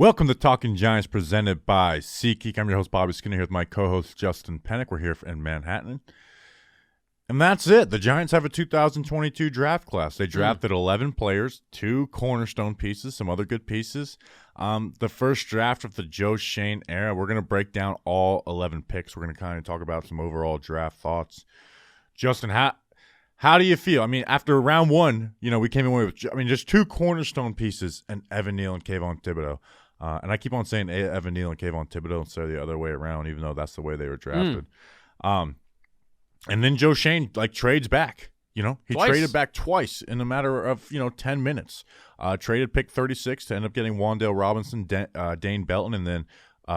Welcome to Talking Giants presented by SeatGeek. I'm your host, Bobby Skinner, here with my co-host, Justin Pennick. We're here in Manhattan. And that's it. The Giants have a 2022 draft class. They drafted 11 players, 2 cornerstone pieces, some other good pieces. The first draft of the Joe Schoen era. We're going to break down all 11 picks. We're going to kind of talk about some overall draft thoughts. Justin, how do you feel? I mean, after round one, we came away with, just 2 cornerstone pieces and Evan Neal and Kayvon Thibodeaux. And I keep on saying Evan Neal and Kayvon Thibodeaux instead of the other way around, even though that's the way they were drafted. And then Joe Schoen trades back. He traded back twice in a matter of 10 minutes. Traded pick 36 to end up getting Wandale Robinson, Dane Belton, and then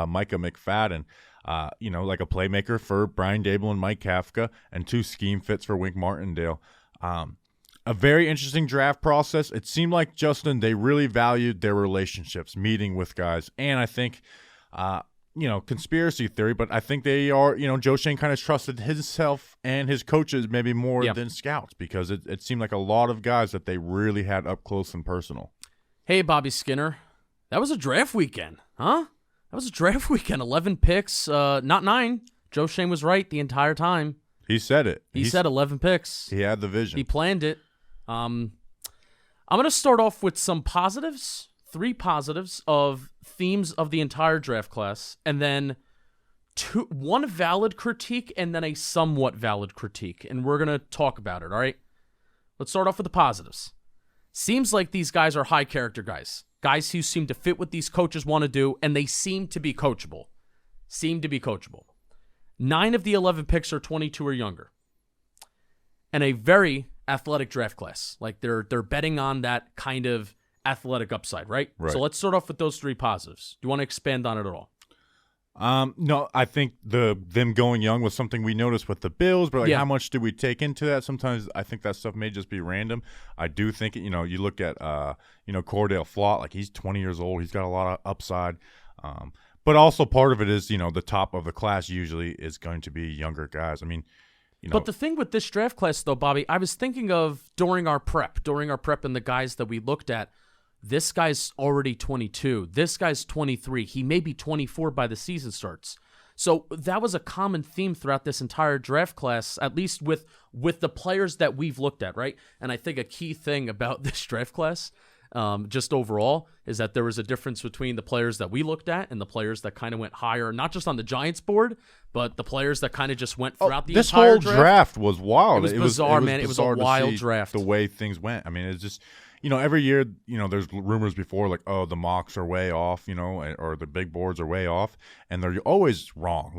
Micah McFadden. Like a playmaker for Brian Dable and Mike Kafka, and 2 scheme fits for Wink Martindale. A very interesting draft process. It seemed like, Justin, they really valued their relationships, meeting with guys. And I think, conspiracy theory, but I think they are, Joe Schoen kind of trusted himself and his coaches maybe more than scouts, because it seemed like a lot of guys that they really had up close and personal. Hey, Bobby Skinner. That was a draft weekend, huh? That was a draft weekend. 11 picks, not 9. Joe Schoen was right the entire time. He said it. He said 11 picks. He had the vision. He planned it. I'm going to start off with some positives, 3 positives of themes of the entire draft class, and then 1 valid critique and then a somewhat valid critique, and we're going to talk about it, all right? Let's start off with the positives. Seems like these guys are high character guys who seem to fit what these coaches want to do, and they seem to be coachable. 9 of the 11 picks are 22 or younger, and a very athletic draft class. Like they're betting on that kind of athletic upside, right? So let's start off with those 3 positives. Do you want to expand on it at all? No, I think them going young was something we noticed with the Bills, but how much do we take into that? Sometimes I think that stuff may just be random. I do think, you look at, Cordale Flott, he's 20 years old. He's got a lot of upside. But also part of it is, the top of the class usually is going to be younger guys. I mean, But the thing with this draft class, though, Bobby, I was thinking of during our prep and the guys that we looked at, this guy's already 22. This guy's 23. He may be 24 by the season starts. So that was a common theme throughout this entire draft class, at least with the players that we've looked at, right? And I think a key thing about this draft class, just overall, is that there was a difference between the players that we looked at and the players that kind of went higher, not just on the Giants board, but the players that kind of just went throughout the entire draft. This whole draft was wild. It was bizarre, man. It was a wild draft. The way things went. I mean, it's just, every year, there's rumors before the mocks are way off, or the big boards are way off, and they're always wrong.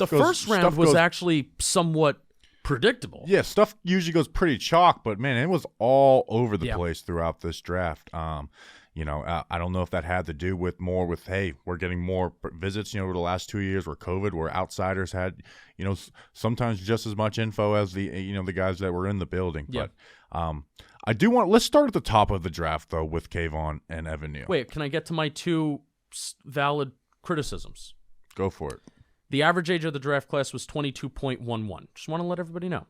First round was actually somewhat predictable. Yeah, stuff usually goes pretty chalk, but man, it was all over the place throughout this draft. I don't know if that had to do with hey, we're getting more visits, over the last 2 years where COVID, where outsiders had, sometimes just as much info as the guys that were in the building. Yeah. But let's start at the top of the draft though with Kayvon and Evan Neal. Wait, can I get to my 2 valid criticisms? Go for it. The average age of the draft class was 22.11. Just want to let everybody know.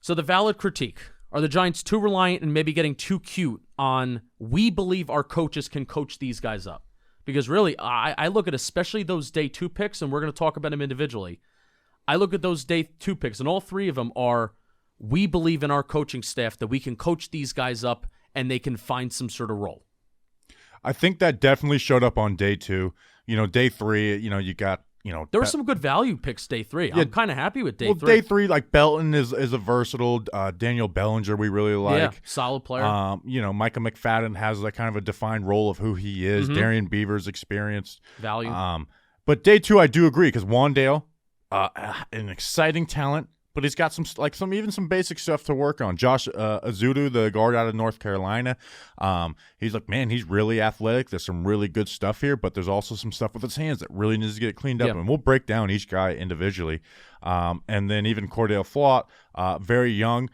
So the valid critique, are the Giants too reliant and maybe getting too cute on we believe our coaches can coach these guys up? Because really, I look at especially those day 2 picks, and we're going to talk about them individually. I look at those day 2 picks, and all 3 of them are we believe in our coaching staff that we can coach these guys up and they can find some sort of role. I think that definitely showed up on day 2. Day 3, you got there were some good value picks day 3. I'm kind of happy with day 3. Day 3, Belton is a versatile. Daniel Bellinger we really like. Yeah, solid player. Micah McFadden has kind of a defined role of who he is. Darrian Beavers experienced. Value. But day 2, I do agree, because Wan'Dale, an exciting talent, but he's got some basic stuff to work on. Josh Ezeudu, the guard out of North Carolina, he's he's really athletic. There's some really good stuff here, but there's also some stuff with his hands that really needs to get cleaned up. And we'll break down each guy individually. And then even Cordale Flott, very young,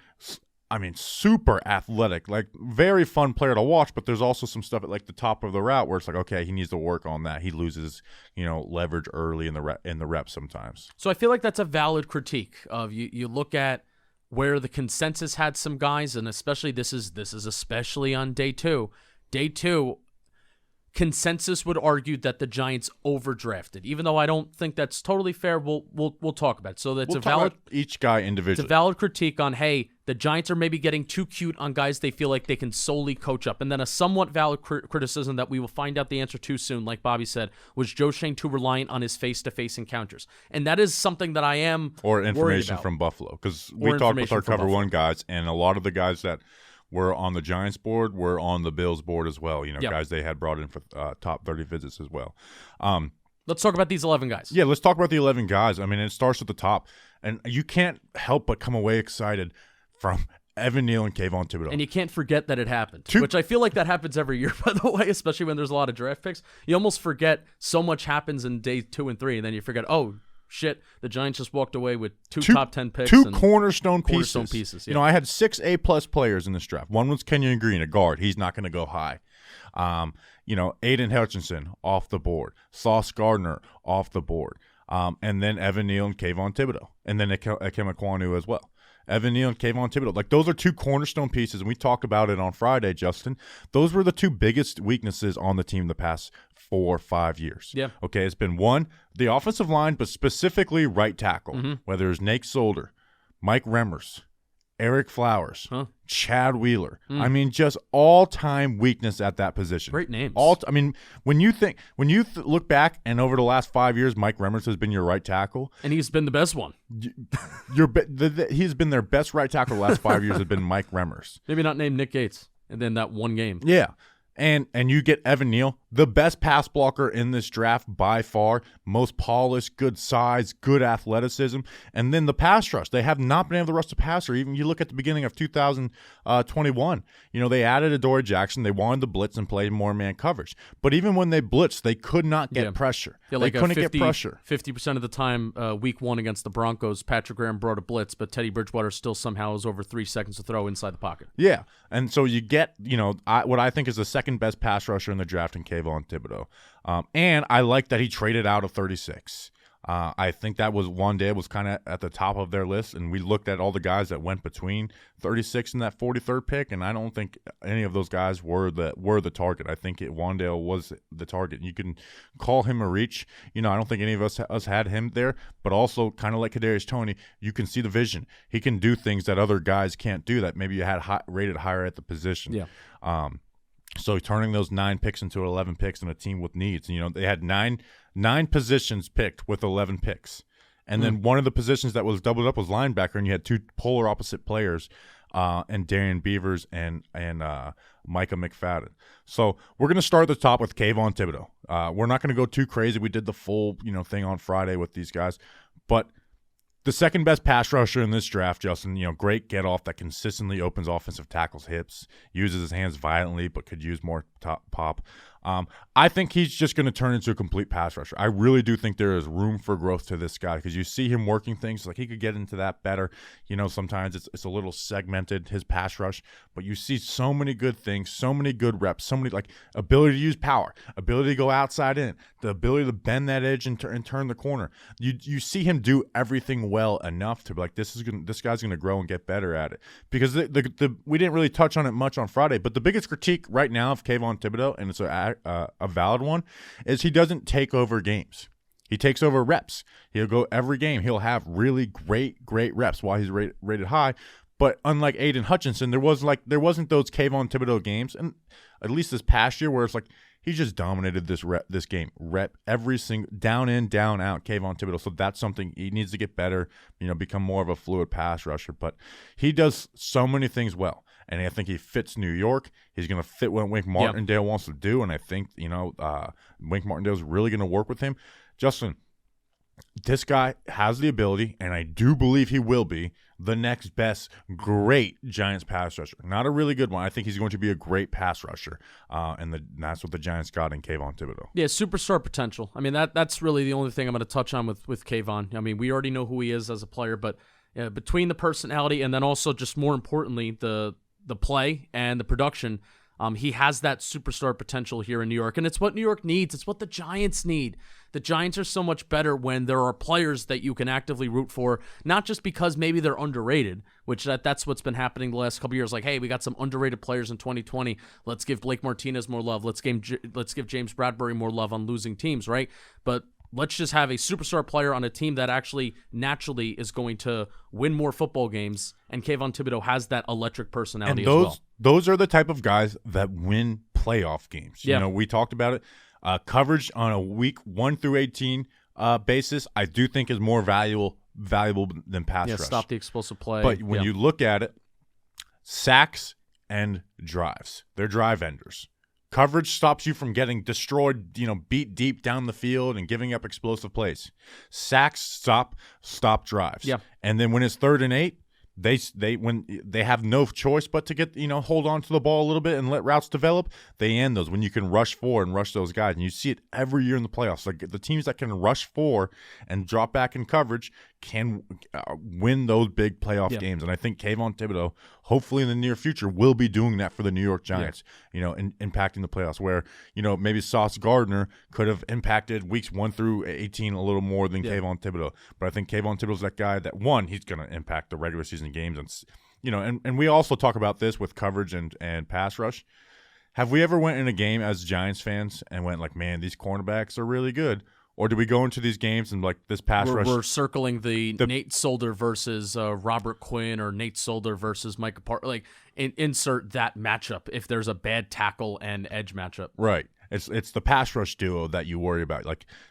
super athletic, very fun player to watch, but there's also some stuff at the top of the route where it's okay, he needs to work on that. He loses, leverage early in the rep sometimes. So I feel like that's a valid critique of you look at where the consensus had some guys, and especially this is especially on day 2. Day 2, consensus would argue that the Giants overdrafted, even though I don't think that's totally fair. We'll talk about it. So that's We'll talk about each guy it's individually. a valid critique on, hey, the Giants are maybe getting too cute on guys they feel like they can solely coach up. And then a somewhat valid criticism that we will find out the answer too soon, like Bobby said, was Joe Schoen too reliant on his face-to-face encounters? And that is something that I am or information about. from Buffalo, because we talked with our Cover One guys, and a lot of the guys that were on the Giants board were on the Bills board as well. Guys they had brought in for top 30 visits as well. Let's talk about these 11 guys. Yeah, let's talk about the 11 guys. I mean, it starts at the top, and you can't help but come away excited from Evan Neal and Kayvon Thibodeaux. And you can't forget that it happened, which I feel like that happens every year, by the way, especially when there's a lot of draft picks. You almost forget so much happens in day 2 and 3, and then you forget, oh, shit, the Giants just walked away with two top 10 picks. Two cornerstone pieces. Yeah. I had 6 A-plus players in this draft. One was Kenyon Green, a guard. He's not going to go high. Aiden Hutchinson off the board. Sauce Gardner off the board. And then Evan Neal and Kayvon Thibodeaux. And then Akem Ekwonu as well. Evan Neal and Kayvon Thibodeaux. Like, those are 2 cornerstone pieces, and we talked about it on Friday, Justin. Those were the 2 biggest weaknesses on the team the past 4 or 5 years. Yeah. Okay, it's been one, the offensive line, but specifically right tackle, whether it's Nate Solder, Mike Remmers, Eric Flowers, Chad Wheeler. I mean, just all-time weakness at that position. Great names. When you look back and over the last 5 years, Mike Remmers has been your right tackle, and he's been the best one. He's been their best right tackle the last 5 years. Has been Mike Remmers. Maybe not named Nick Gates, and then that one game. Yeah. And you get Evan Neal, the best pass blocker in this draft by far, most polished, good size, good athleticism, and then the pass rush. They have not been able to rush the passer. Even you look at the beginning of 2021, they added Adoree Jackson. They wanted to blitz and play more man coverage. But even when they blitzed, they could not get pressure. Yeah, like they couldn't get pressure. 50% of the time, week 1 against the Broncos, Patrick Graham brought a blitz, but Teddy Bridgewater still somehow was over 3 seconds to throw inside the pocket. Yeah, and so you get, what I think is the second best pass rusher in the draft in Kayvon Thibodeaux. And I like that he traded out of 36. I think that was Wan'Dale was kind of at the top of their list, and we looked at all the guys that went between 36 and that 43rd pick, and I don't think any of those guys were the target. I think Wan'Dale was the target. You can call him a reach. I don't think any of us had him there, but also kind of like Kadarius Toney, you can see the vision. He can do things that other guys can't do that maybe you had rated higher at the position. Yeah. So turning those 9 picks into 11 picks in a team with needs. They had nine positions picked with 11 picks. And then one of the positions that was doubled up was linebacker, and you had 2 polar opposite players, and Darrian Beavers and Micah McFadden. So we're going to start at the top with Kayvon Thibodeaux. We're not going to go too crazy. We did the full thing on Friday with these guys. But the second best pass rusher in this draft, Justin, great get-off that consistently opens offensive tackles' hips, uses his hands violently but could use more pop. I think he's just going to turn into a complete pass rusher. I really do think there is room for growth to this guy because you see him working things like he could get into that better. Sometimes it's a little segmented, his pass rush, but you see so many good things, so many good reps, so many ability to use power, ability to go outside in, the ability to bend that edge and turn the corner. You see him do everything well enough to be like, this guy's going to grow and get better at it. Because we didn't really touch on it much on Friday, but the biggest critique right now of Kayvon Thibodeaux, and it's a valid one, is he doesn't take over games. He takes over reps. He'll go every game. He'll have really great reps while he's rated high. But unlike Aiden Hutchinson, there wasn't those Kayvon Thibodeaux games, and at least this past year, where it's like he just dominated this game. Rep every single down in, down out Kayvon Thibodeaux. So that's something he needs to get better. Become more of a fluid pass rusher. But he does so many things well. And I think he fits New York. He's going to fit what Wink Martindale wants to do. And I think, Wink Martindale is really going to work with him. Justin, this guy has the ability, and I do believe he will be, the next best great Giants pass rusher. Not a really good one. I think he's going to be a great pass rusher. And that's what the Giants got in Kayvon Thibodeaux. Yeah, superstar potential. I mean, that's really the only thing I'm going to touch on with Kayvon. I mean, we already know who he is as a player, but between the personality and then also just more importantly, the play and the production, He has that superstar potential here in New York, and it's what New York needs. It's what the Giants need. The Giants are so much better when there are players that you can actively root for, not just because maybe they're underrated, which that's what's been happening the last couple years. Like, hey, we got some underrated players in 2020. Let's give Blake Martinez more love. Let's give James Bradbury more love on losing teams, right? But let's just have a superstar player on a team that actually naturally is going to win more football games, and Kayvon Thibodeaux has that electric personality as well. Those are the type of guys that win playoff games. Yeah. You know, we talked about it. Coverage on a week 1 through 18 basis, I do think is more valuable than pass rush. Stop the explosive play. But when you look at it, sacks and drives, they're drive enders. Coverage stops you from getting destroyed, beat deep down the field and giving up explosive plays. Sacks stop drives. Yeah. And then when it's 3rd and 8, when they have no choice but to get hold on to the ball a little bit and let routes develop, they end those when you can rush forward and rush those guys. And you see it every year in the playoffs. Like the teams that can rush forward and drop back in coverage can win those big playoff games. And I think Kayvon Thibodeaux, hopefully in the near future, will be doing that for the New York Giants. Impacting the playoffs. Where maybe Sauce Gardner could have impacted weeks 1 through 18 a little more than Kayvon Thibodeaux. But I think Kayvon Thibodeau's that guy that he's going to impact the regular season games, and we also talk about this with coverage and pass rush. Have we ever went in a game as Giants fans and went like, man, these cornerbacks are really good? Or do we go into these games and like this pass rush? We're circling the Nate Solder versus Robert Quinn or Nate Solder versus Micah Parker. Like insert that matchup if there's a bad tackle and edge matchup. Right. It's the pass rush duo that you worry about.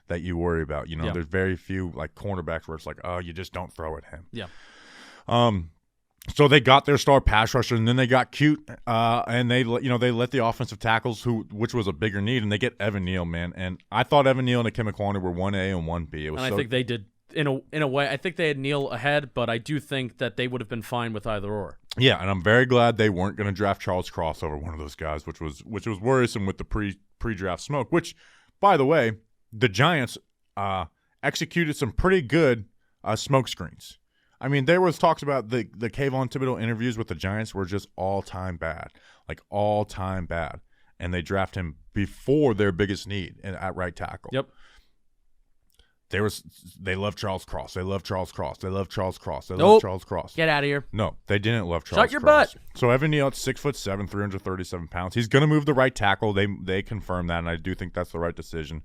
There's very few like cornerbacks where it's like, oh, you just don't throw at him. Yeah. So they got their star pass rusher, and then they got cute, and they let the offensive tackles, which was a bigger need, and they get Evan Neal, man. And I thought Evan Neal and Akim Ekwonu were 1A and 1B. I think they did in a way. I think they had Neal ahead, but I do think that they would have been fine with either or. Yeah, and I'm very glad they weren't going to draft Charles Cross over one of those guys, which was worrisome with the pre-draft smoke. Which, by the way, the Giants executed some pretty good smoke screens. I mean, there was talks about the Kayvon Thibodeaux interviews with the Giants were just all-time bad. Like, all-time bad. And they draft him before their biggest need at right tackle. Yep. They love Charles Cross. They love Charles Cross. They love Charles Cross. They Nope. love Charles Cross. Get out of here. No, they didn't love Charles Cross. Shut your butt. So Evan Neal at 6'7", 337 pounds. He's going to move the right tackle. They confirmed that, and I do think that's the right decision.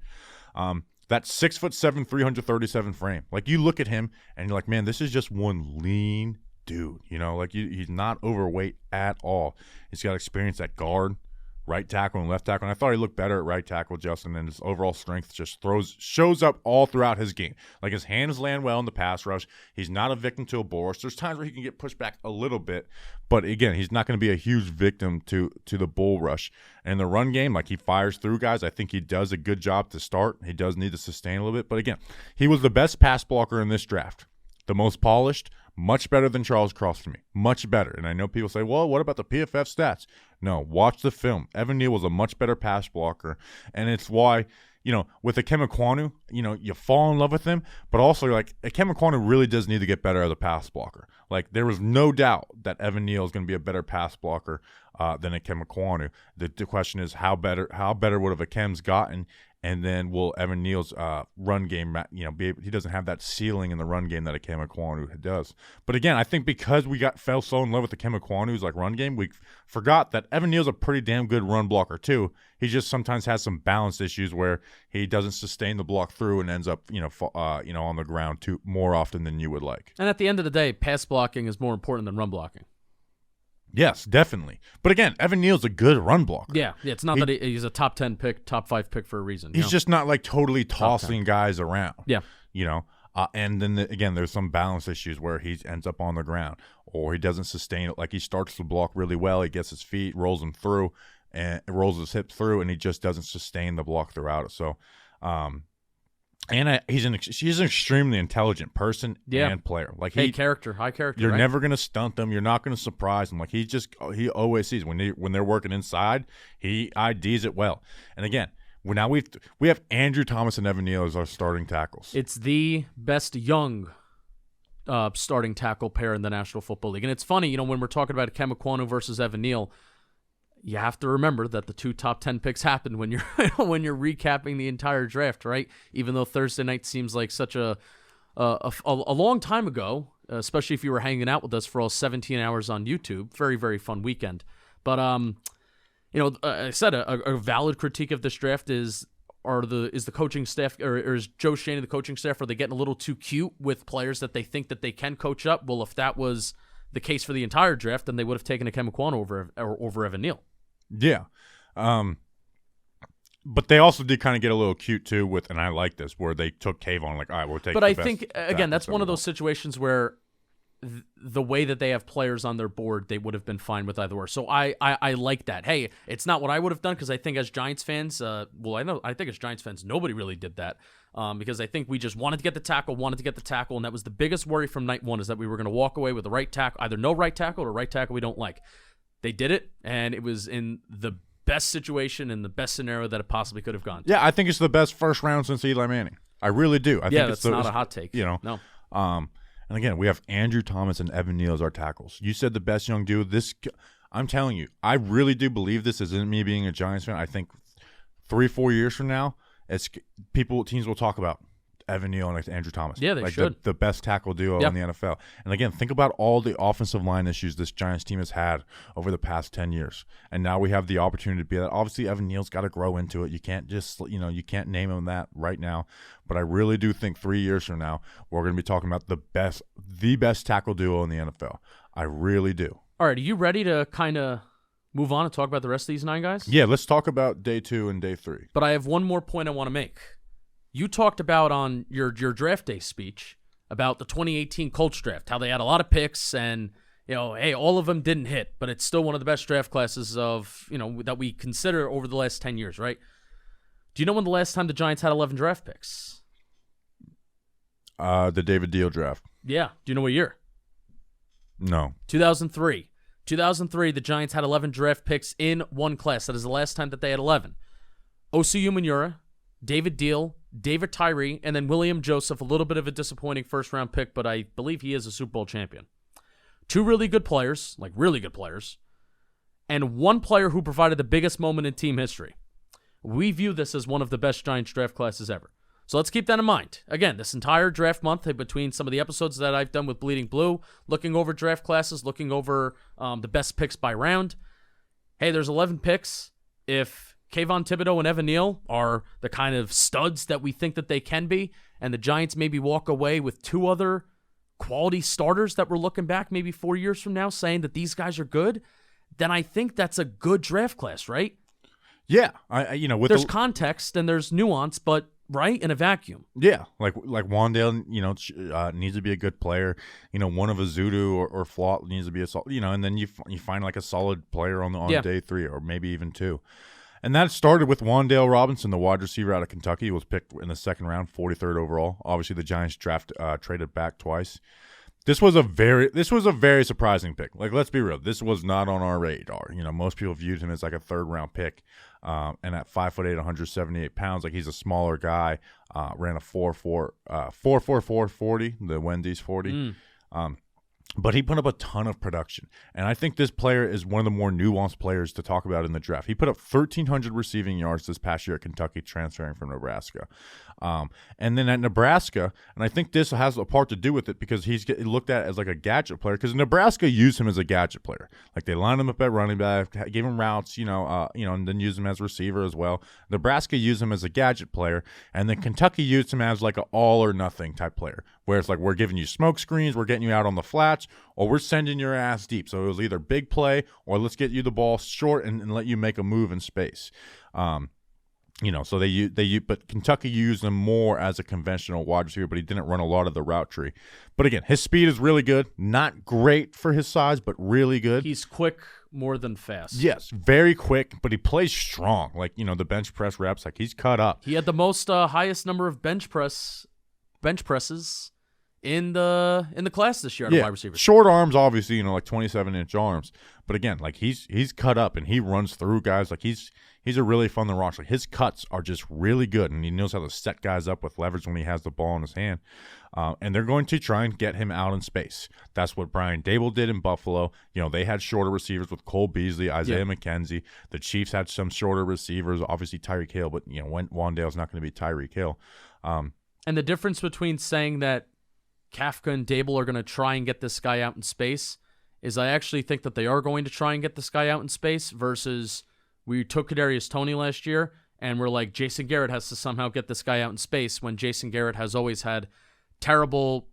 That 6'7", 337 frame. Like, you look at him and you're like, man, this is just one lean dude. He's not overweight at all. He's got experience at guard, right tackle, and left tackle. And I thought he looked better at right tackle, Justin, and his overall strength just shows up all throughout his game. Like, his hands land well in the pass rush. He's not a victim to a bull rush. There's times where he can get pushed back a little bit, but again, he's not going to be a huge victim to the bull rush. And in the run game, like, he fires through guys. I think he does a good job to start. He does need to sustain a little bit, but again, he was the best pass blocker in this draft. The most polished, much better than Charles Cross to me. Much better. And I know people say, well, what about the PFF stats? No, watch the film. Evan Neal was a much better pass blocker. And it's why, with Akim Ekwonu, you fall in love with him. But also, like, Akim Ekwonu really does need to get better as a pass blocker. Like, there was no doubt that Evan Neal is going to be a better pass blocker than Akim Ekwonu. The question is, how better would have Akim's gotten? And then will Evan Neal's run game, he doesn't have that ceiling in the run game that Akim Ekwonu does. But again, I think because we fell so in love with Akim Ekwonu's run game, we forgot that Evan Neal's a pretty damn good run blocker too. He just sometimes has some balance issues where he doesn't sustain the block through and ends up, on the ground more often than you would like. And at the end of the day, pass blocking is more important than run blocking. Yes, definitely. But again, Evan Neal's a good run blocker. Yeah, it's not that he's a top 10 pick, top 5 pick for a reason. He's just not like totally tossing guys around. Yeah. And then again, there's some balance issues where he ends up on the ground or he doesn't sustain it. Like, he starts the block really well. He gets his feet, rolls them through, and rolls his hips through, and he just doesn't sustain the block throughout it. So, he's an extremely intelligent person and player. Like, high character. You're right? never going to stunt them. You're not going to surprise him. Like, he always sees when they're working inside, he IDs it well. And again, now we have Andrew Thomas and Evan Neal as our starting tackles. It's the best young starting tackle pair in the National Football League. And it's funny, when we're talking about Akim Ekwonu versus Evan Neal, you have to remember that the 2 top 10 picks happened when you're when you're recapping the entire draft, right? Even though Thursday night seems like such a long time ago, especially if you were hanging out with us for all 17 hours on YouTube. Very, very fun weekend. But I said a valid critique of this draft is the coaching staff, or is Joe Shaney, the coaching staff, are they getting a little too cute with players that they think that they can coach up? Well, if that was the case for the entire draft, then they would have taken a Kemikwan over Evan Neal. Yeah. But they also did kind of get a little cute too with, and I like this, where they took Kayvon, like, all right, we'll take. But I think again, that's one of those situations where the way that they have players on their board, they would have been fine with either or. So I like that. Hey, it's not what I would have done, because I think as Giants fans, I think as Giants fans, nobody really did that, because I think we just wanted to get the tackle, and that was the biggest worry from night one, is that we were going to walk away with the right tackle, either no right tackle or right tackle we don't like. They did it, and it was in the best situation and the best scenario that it possibly could have gone to. Yeah, I think it's the best first round since Eli Manning. I really do. I think that's not a hot take. No. And again, we have Andrew Thomas and Evan Neal as our tackles. You said the best young dude. I'm telling you, I really do believe this. Isn't me being a Giants fan. I think 3-4 years from now, teams will talk about Evan Neal and Andrew Thomas. Yeah, they should. The best tackle duo in the NFL. And again, think about all the offensive line issues this Giants team has had over the past 10 years. And now we have the opportunity to be that. Obviously, Evan Neal's got to grow into it. You can't just, you can't name him that right now. But I really do think 3 years from now, we're going to be talking about the best tackle duo in the NFL. I really do. All right, are you ready to kind of move on and talk about the rest of these 9 guys? Yeah, let's talk about day 2 and day 3. But I have one more point I want to make. You talked about on your draft day speech about the 2018 Colts draft, how they had a lot of picks and, hey, all of them didn't hit, but it's still one of the best draft classes that we consider over the last 10 years, right? Do you know when the last time the Giants had 11 draft picks? The David Deal draft. Yeah. Do you know what year? No. 2003. 2003, the Giants had 11 draft picks in one class. That is the last time that they had 11. Osi Umenyiora, David Deal, David Tyree, and then William Joseph, a little bit of a disappointing first-round pick, but I believe he is a Super Bowl champion. 2 really good players, and 1 player who provided the biggest moment in team history. We view this as one of the best Giants draft classes ever. So let's keep that in mind. Again, this entire draft month, between some of the episodes that I've done with Bleeding Blue, looking over draft classes, looking over the best picks by round. Hey, there's 11 picks. If Kayvon Thibodeaux and Evan Neal are the kind of studs that we think that they can be, and the Giants maybe walk away with 2 other quality starters that we're looking back maybe 4 years from now saying that these guys are good, then I think that's a good draft class, right? Yeah, there's context and there's nuance, but right in a vacuum. Yeah, like Wandale, needs to be a good player. One of Ezeudu or Flott needs to be and then you find like a solid player on day 3 or maybe even 2. And that started with Wandale Robinson, the wide receiver out of Kentucky. He was picked in the 2nd round, 43rd overall. Obviously, the Giants traded back twice. This was a very surprising pick. Like, let's be real, this was not on our radar. Most people viewed him as like a 3rd round pick. And at 5'8", 178 pounds, like he's a smaller guy. Ran a 4.44 40, the Wendy's 40. But he put up a ton of production. And I think this player is one of the more nuanced players to talk about in the draft. He put up 1,300 receiving yards this past year at Kentucky, transferring from Nebraska. And then at Nebraska, and I think this has a part to do with it because he's looked at as like a gadget player because Nebraska used him as a gadget player. Like they lined him up at running back, gave him routes, and then used him as receiver as well. Nebraska used him as a gadget player, and then Kentucky used him as like an all or nothing type player, where it's like we're giving you smoke screens, we're getting you out on the flats, or we're sending your ass deep. So it was either big play or let's get you the ball short and let you make a move in space. So but Kentucky used him more as a conventional wide receiver, but he didn't run a lot of the route tree. But again, his speed is really good. Not great for his size, but really good. He's quick more than fast. Yes, very quick, but he plays strong. Like, the bench press reps, like he's cut up. He had the most highest number of bench presses in the class this year at wide receiver. Short arms, obviously, like 27-inch arms. But again, like he's cut up and he runs through guys. Like he's a really fun to watch. Like his cuts are just really good, and he knows how to set guys up with leverage when he has the ball in his hand. And they're going to try and get him out in space. That's what Brian Dable did in Buffalo. They had shorter receivers with Cole Beasley, Isaiah McKenzie. The Chiefs had some shorter receivers, obviously Tyreek Hill, but Wan'Dale's not going to be Tyreek Hill. And the difference between saying that Kafka and Dable are going to try and get this guy out in space is I actually think that they are going to try and get this guy out in space versus we took Kadarius Toney last year and we're like, Jason Garrett has to somehow get this guy out in space when Jason Garrett has always had terrible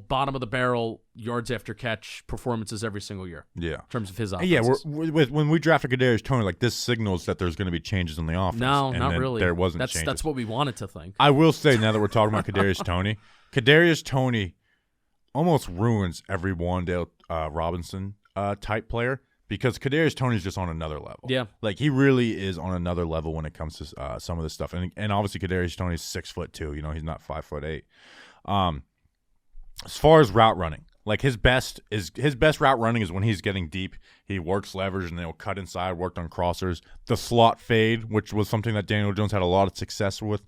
bottom of the barrel yards after catch performances every single year. Yeah, in terms of his offenses. Yeah, when we drafted Kadarius Toney, like this signals that there's going to be changes in the offense. No, and not really. There wasn't changes. That's what we wanted to think. I will say now that we're talking about Kadarius Toney almost ruins every Wandale Robinson type player because Kadarius Toney's just on another level. Yeah, like he really is on another level when it comes to some of this stuff. And obviously Kadarius Toney's 6'2". He's not 5'8". As far as route running, like his best route running is when he's getting deep. He works leverage and they'll cut inside, worked on crossers. The slot fade, which was something that Daniel Jones had a lot of success with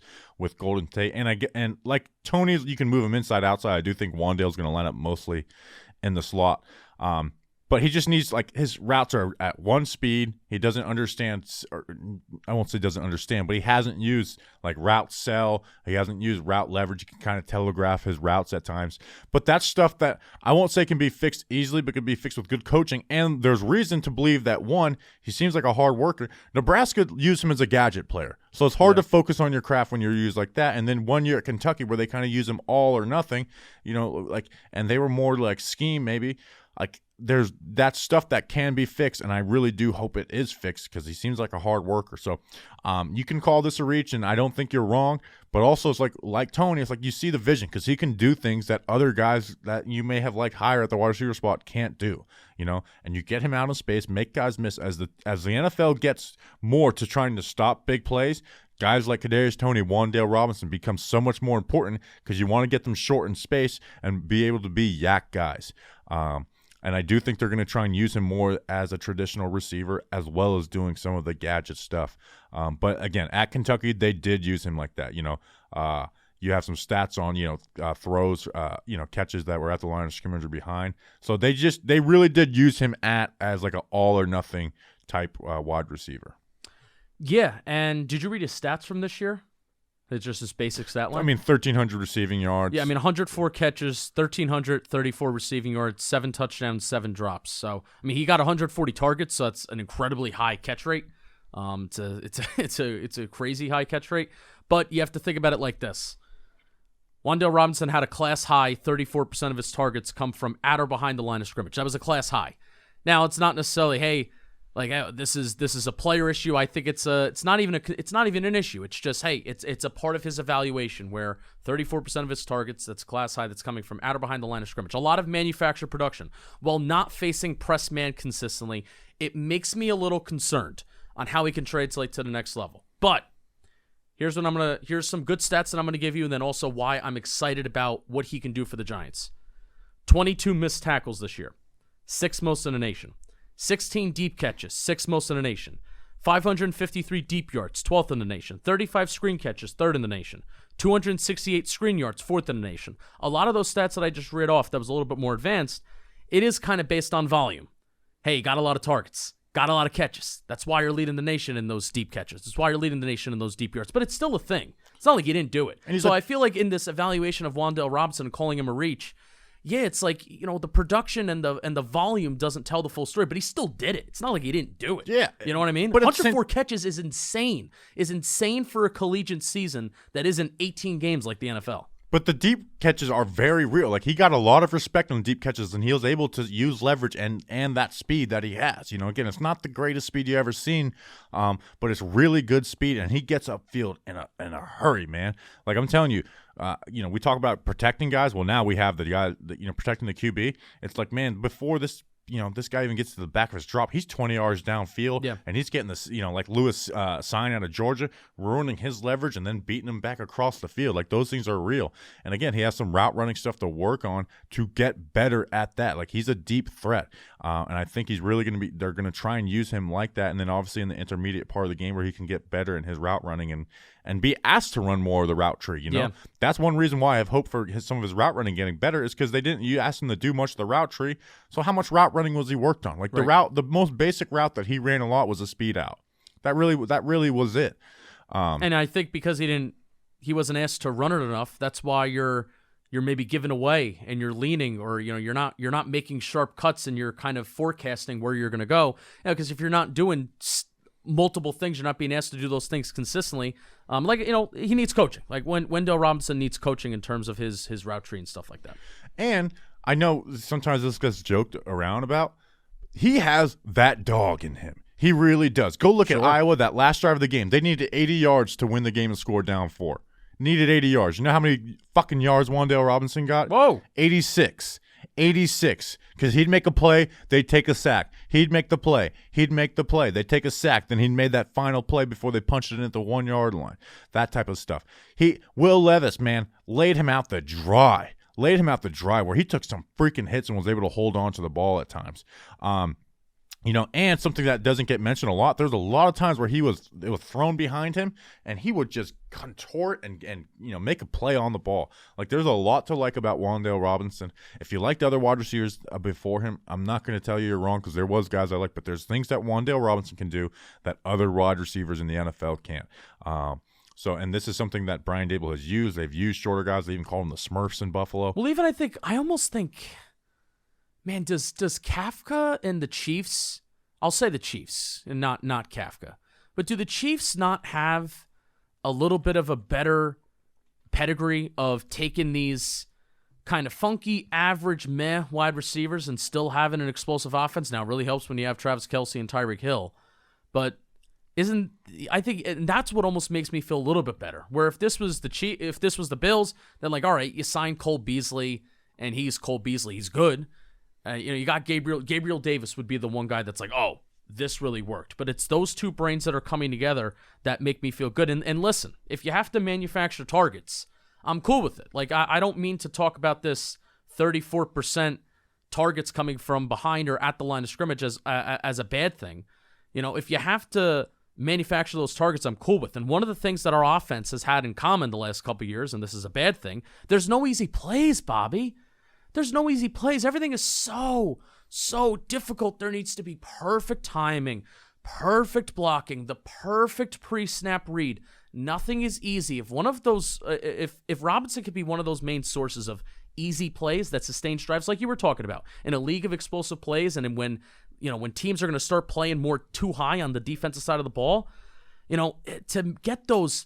Golden Tate. And like Toney, you can move him inside, outside. I do think Wan'Dale's going to line up mostly in the slot. But he just needs, like, his routes are at one speed. He doesn't understand, or I won't say doesn't understand, but he hasn't used, like, route sell. He hasn't used route leverage. You can kind of telegraph his routes at times. But that's stuff that I won't say can be fixed easily, but can be fixed with good coaching. And there's reason to believe that, one, he seems like a hard worker. Nebraska used him as a gadget player. So it's hard to focus on your craft when you're used like that. And then 1 year at Kentucky where they kind of use him all or nothing, and they were more like scheme maybe. Like, there's that stuff that can be fixed, and I really do hope it is fixed because he seems like a hard worker. So you can call this a reach, and I don't think you're wrong. But also, it's like Toney, it's like you see the vision because he can do things that other guys that you may have liked higher at the wide receiver spot can't do. And you get him out of space, make guys miss. As the NFL gets more to trying to stop big plays, guys like Kadarius Toney, Wandale Robinson become so much more important because you want to get them short in space and be able to be yak guys. And I do think they're going to try and use him more as a traditional receiver as well as doing some of the gadget stuff. But, again, at Kentucky, they did use him like that. You have some stats on, throws, catches that were at the line of scrimmage or behind. So they really did use him as like an all-or-nothing type wide receiver. Yeah, and did you read his stats from this year? It's just his basic stat line? 1,300 receiving yards. Yeah, 104 catches, 1,334 receiving yards, 7 touchdowns, 7 drops. So, he got 140 targets, so that's an incredibly high catch rate. It's a crazy high catch rate. But you have to think about it like this. Wandale Robinson had a class high 34% of his targets come from at or behind the line of scrimmage. That was a class high. Now, it's not necessarily, hey, this is a player issue. I think it's not even an issue. It's just, hey, it's a part of his evaluation where 34% of his targets, that's class high, that's coming from at or behind the line of scrimmage. A lot of manufactured production. While not facing press man consistently, it makes me a little concerned on how he can translate to the next level. But here's some good stats that I'm gonna give you, and then also why I'm excited about what he can do for the Giants. 22 missed tackles this year, 6th most in the nation. 16 deep catches, 6th most in the nation. 553 deep yards, 12th in the nation. 35 screen catches, 3rd in the nation. 268 screen yards, 4th in the nation. A lot of those stats that I just read off that was a little bit more advanced, it is kind of based on volume. Hey, got a lot of targets, got a lot of catches. That's why you're leading the nation in those deep catches. That's why you're leading the nation in those deep yards. But it's still a thing. It's not like you didn't do it. So I feel like in this evaluation of Wandale Robinson and calling him a reach, yeah, it's like, the production and the volume doesn't tell the full story, but he still did it. It's not like he didn't do it. Yeah. You know what I mean? But 104 catches is insane. Is insane for a collegiate season that isn't 18 games like the NFL. But the deep catches are very real. Like, he got a lot of respect on deep catches, and he was able to use leverage and that speed that he has. Again, it's not the greatest speed you ever seen, but it's really good speed, and he gets upfield in a hurry, man. Like, I'm telling you, we talk about protecting guys. Well, now we have the guy, protecting the QB. It's like, man, before this, this guy even gets to the back of his drop. He's 20 yards downfield, and he's getting this, like Lewis Sign out of Georgia, ruining his leverage and then beating him back across the field. Like, those things are real. And again, he has some route running stuff to work on to get better at that. Like, he's a deep threat, and I think he's really going to be. They're going to try and use him like that, and then obviously in the intermediate part of the game where he can get better in his route running and be asked to run more of the route tree. That's one reason why I have hope for some of his route running getting better, is because you asked him to do much of the route tree. So how much route running was he worked on? Like, the most basic route that he ran a lot was a speed out. That really was it. And I think because he wasn't asked to run it enough, that's why you're maybe giving away and you're leaning, or you're not making sharp cuts and you're kind of forecasting where you're going to go. Because if you're not doing multiple things, you're not being asked to do those things consistently. He needs coaching. Like, Wandale Robinson needs coaching in terms of his route tree and stuff like that. And I know sometimes this gets joked around about. He has that dog in him. He really does. Go look at Iowa, that last drive of the game. They needed 80 yards to win the game and score down 4. Needed 80 yards. You know how many fucking yards Wandale Robinson got? Whoa. 86. Because he'd make a play, they'd take a sack. He'd make the play, they'd take a sack. Then he'd made that final play before they punched it in at the 1 yard line. That type of stuff. Will Levis, man, laid him out the dry, where he took some freaking hits and was able to hold on to the ball at times. And something that doesn't get mentioned a lot, there's a lot of times where it was thrown behind him and he would just contort and make a play on the ball. Like, there's a lot to like about Wandale Robinson. If you liked other wide receivers before him, I'm not going to tell you you're wrong, because there was guys I like, but there's things that Wandale Robinson can do that other wide receivers in the NFL can't. And this is something that Brian Dable has used. They've used shorter guys. They even call them the Smurfs in Buffalo. Well, even I almost think, man, does Kafka and the Chiefs, I'll say the Chiefs and not Kafka, but do the Chiefs not have a little bit of a better pedigree of taking these kind of funky, average, meh wide receivers and still having an explosive offense? Now, it really helps when you have Travis Kelce and Tyreek Hill, but I think that's what almost makes me feel a little bit better. Where if this was the Bills, then all right, you sign Cole Beasley and he's Cole Beasley, he's good. You got Gabriel Davis would be the one guy that's like, oh, this really worked. But it's those two brains that are coming together that make me feel good. And listen, if you have to manufacture targets, I'm cool with it. Like, I don't mean to talk about this 34% targets coming from behind or at the line of scrimmage as a bad thing. If you have to manufacture those targets, I'm cool with. And one of the things that our offense has had in common the last couple of years, and this is a bad thing, there's no easy plays, Bobby. There's no easy plays. Everything is so difficult. There needs to be perfect timing, perfect blocking, the perfect pre-snap read. Nothing is easy. If one of those, if Robinson could be one of those main sources of easy plays that sustain drives, like you were talking about, in a league of explosive plays, and when teams are going to start playing more too high on the defensive side of the ball, to get those,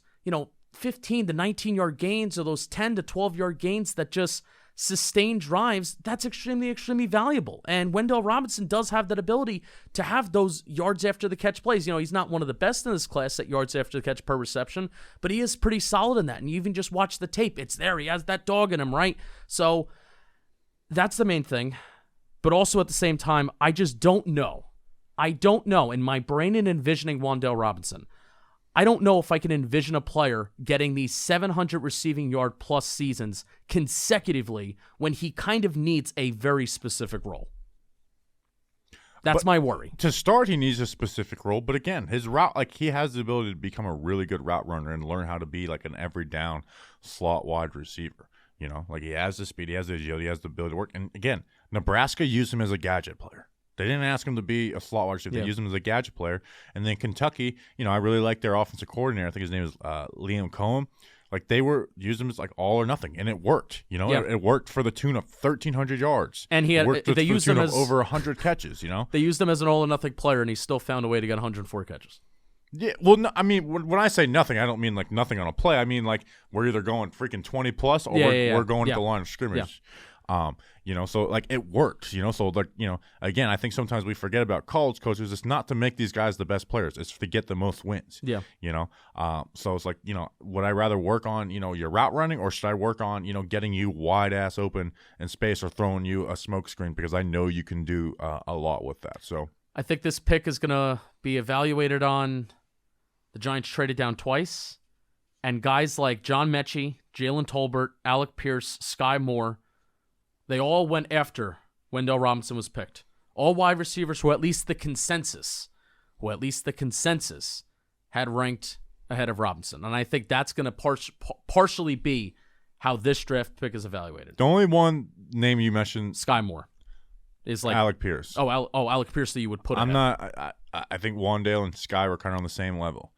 15 to 19 yard gains, or those 10 to 12 yard gains that just sustain drives, that's extremely, extremely valuable. And Wandale Robinson does have that ability to have those yards after the catch plays. He's not one of the best in this class at yards after the catch per reception, but he is pretty solid in that. And you even just watch the tape. It's there. He has that dog in him, right? So that's the main thing. But also at the same time, I just don't know. I don't know. In my brain in envisioning Wandale Robinson, I don't know if I can envision a player getting these 700 receiving yard plus seasons consecutively when he kind of needs a very specific role. That's my worry. To start, he needs a specific role, but again, his route, he has the ability to become a really good route runner and learn how to be like an every down slot wide receiver. He has the speed, he has the agility, he has the ability to work. And again, Nebraska used him as a gadget player. They didn't ask him to be a slot wide receiver. They used him as a gadget player. And then Kentucky, I really like their offensive coordinator. I think his name is Liam Cohen. They were using him as all or nothing, and it worked. It worked for the tune of 1,300 yards. And they used him as over 100 catches. They used him as an all or nothing player, and he still found a way to get 104 catches. Yeah, well, no, I mean, when I say nothing, I don't mean nothing on a play. I mean we're either going freaking 20 plus, or we're going to the line of scrimmage. So like it works, so like, again, I think sometimes we forget about college coaches. It's not to make these guys the best players. It's to get the most wins. Yeah. So it's like, would I rather work on, your route running, or should I work on, getting you wide ass open in space, or throwing you a smoke screen, because I know you can do a lot with that. So I think this pick is going to be evaluated on the Giants traded down twice, and guys like John Mechie, Jalen Tolbert, Alec Pierce, Sky Moore, they all went after Wandale Robinson was picked. All wide receivers who at least the consensus had ranked ahead of Robinson. And I think that's going to partially be how this draft pick is evaluated. The only one name you mentioned, Sky Moore, is like Alec Pierce. Alec Pierce that you would put. I think Wandale and Sky were kind of on the same level.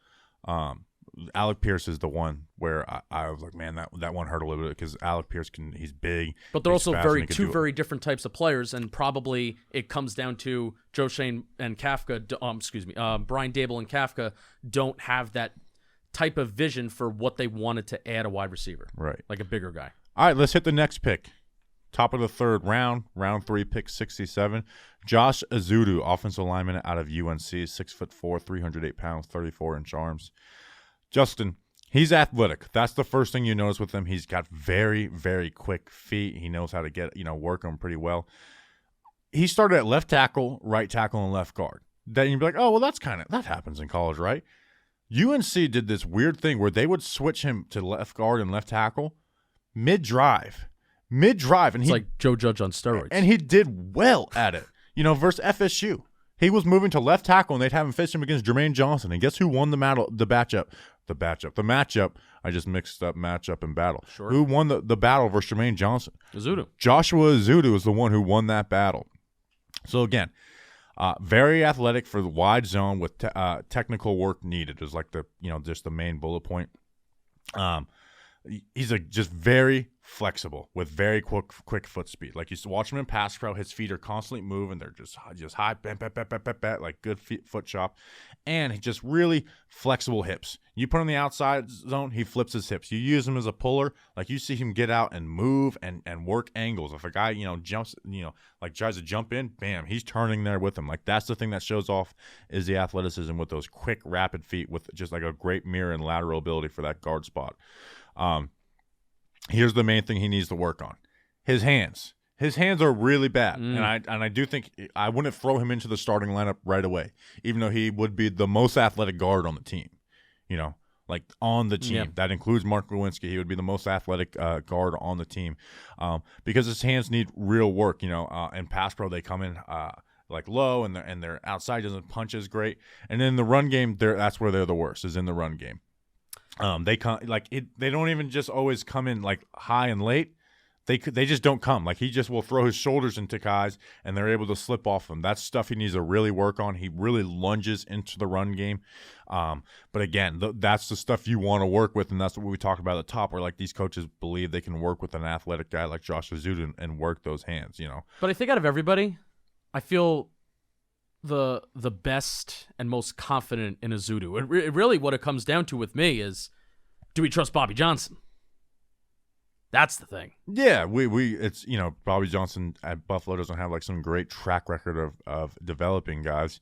Alec Pierce is the one where I was like, man, that one hurt a little bit, because Alec Pierce he's big. But they're also two very different types of players, and probably it comes down to Joe Shane and Kafka, Brian Dable and Kafka don't have that type of vision for what they wanted to add a wide receiver. Right. Like a bigger guy. All right, let's hit the next pick. Top of the third round, round 3, pick 67. Josh Ezeudu, offensive lineman out of UNC, 6'4", 308 pounds, 34-inch arms. Justin, he's athletic. That's the first thing you notice with him. He's got very, very quick feet. He knows how to get, work them pretty well. He started at left tackle, right tackle, and left guard. Then you'd be like, oh, well, that happens in college, right? UNC did this weird thing where they would switch him to left guard and left tackle mid-drive. And it's like Joe Judge on steroids. And he did well at it. Versus FSU. He was moving to left tackle, and they'd have him face him against Jermaine Johnson. And guess who won the matchup? I just mixed up matchup and battle. Sure. Who won the battle versus Jermaine Johnson? Ezeudu. Joshua Ezeudu is the one who won that battle. So again, very athletic for the wide zone with technical work needed is like just the main bullet point. He's just very flexible with very quick foot speed. Like, you watch him in pass pro, his feet are constantly moving. They're just high, like good foot chop. And he just really flexible hips. You put him in the outside zone, he flips his hips. You use him as a puller, like you see him get out and move and work angles. If a guy, jumps, like tries to jump in, bam, he's turning there with him. Like, that's the thing that shows off is the athleticism with those quick, rapid feet with just like a great mirror and lateral ability for that guard spot. Here's the main thing he needs to work on: his hands. His hands are really bad, and I do think I wouldn't throw him into the starting lineup right away, even though he would be the most athletic guard on the team. Like on the team. Yeah. That includes Mark Lewinsky. He would be the most athletic guard on the team, because his hands need real work. In pass pro they come in like low, and their outside doesn't punch as great, and in the run game that's where they're the worst, is in the run game. They come they don't even just always come in like high and late. They just don't come. Like, he just will throw his shoulders into guys, and they're able to slip off them. That's stuff he needs to really work on. He really lunges into the run game. But again, that's the stuff you want to work with, and that's what we talked about at the top, where like these coaches believe they can work with an athletic guy like Josh Ezeudu and work those hands. But I think out of everybody, I feel the best and most confident in Ezeudu. Really, what it comes down to with me is, do we trust Bobby Johnson? That's the thing. Yeah, it's Bobby Johnson at Buffalo doesn't have like some great track record of developing guys,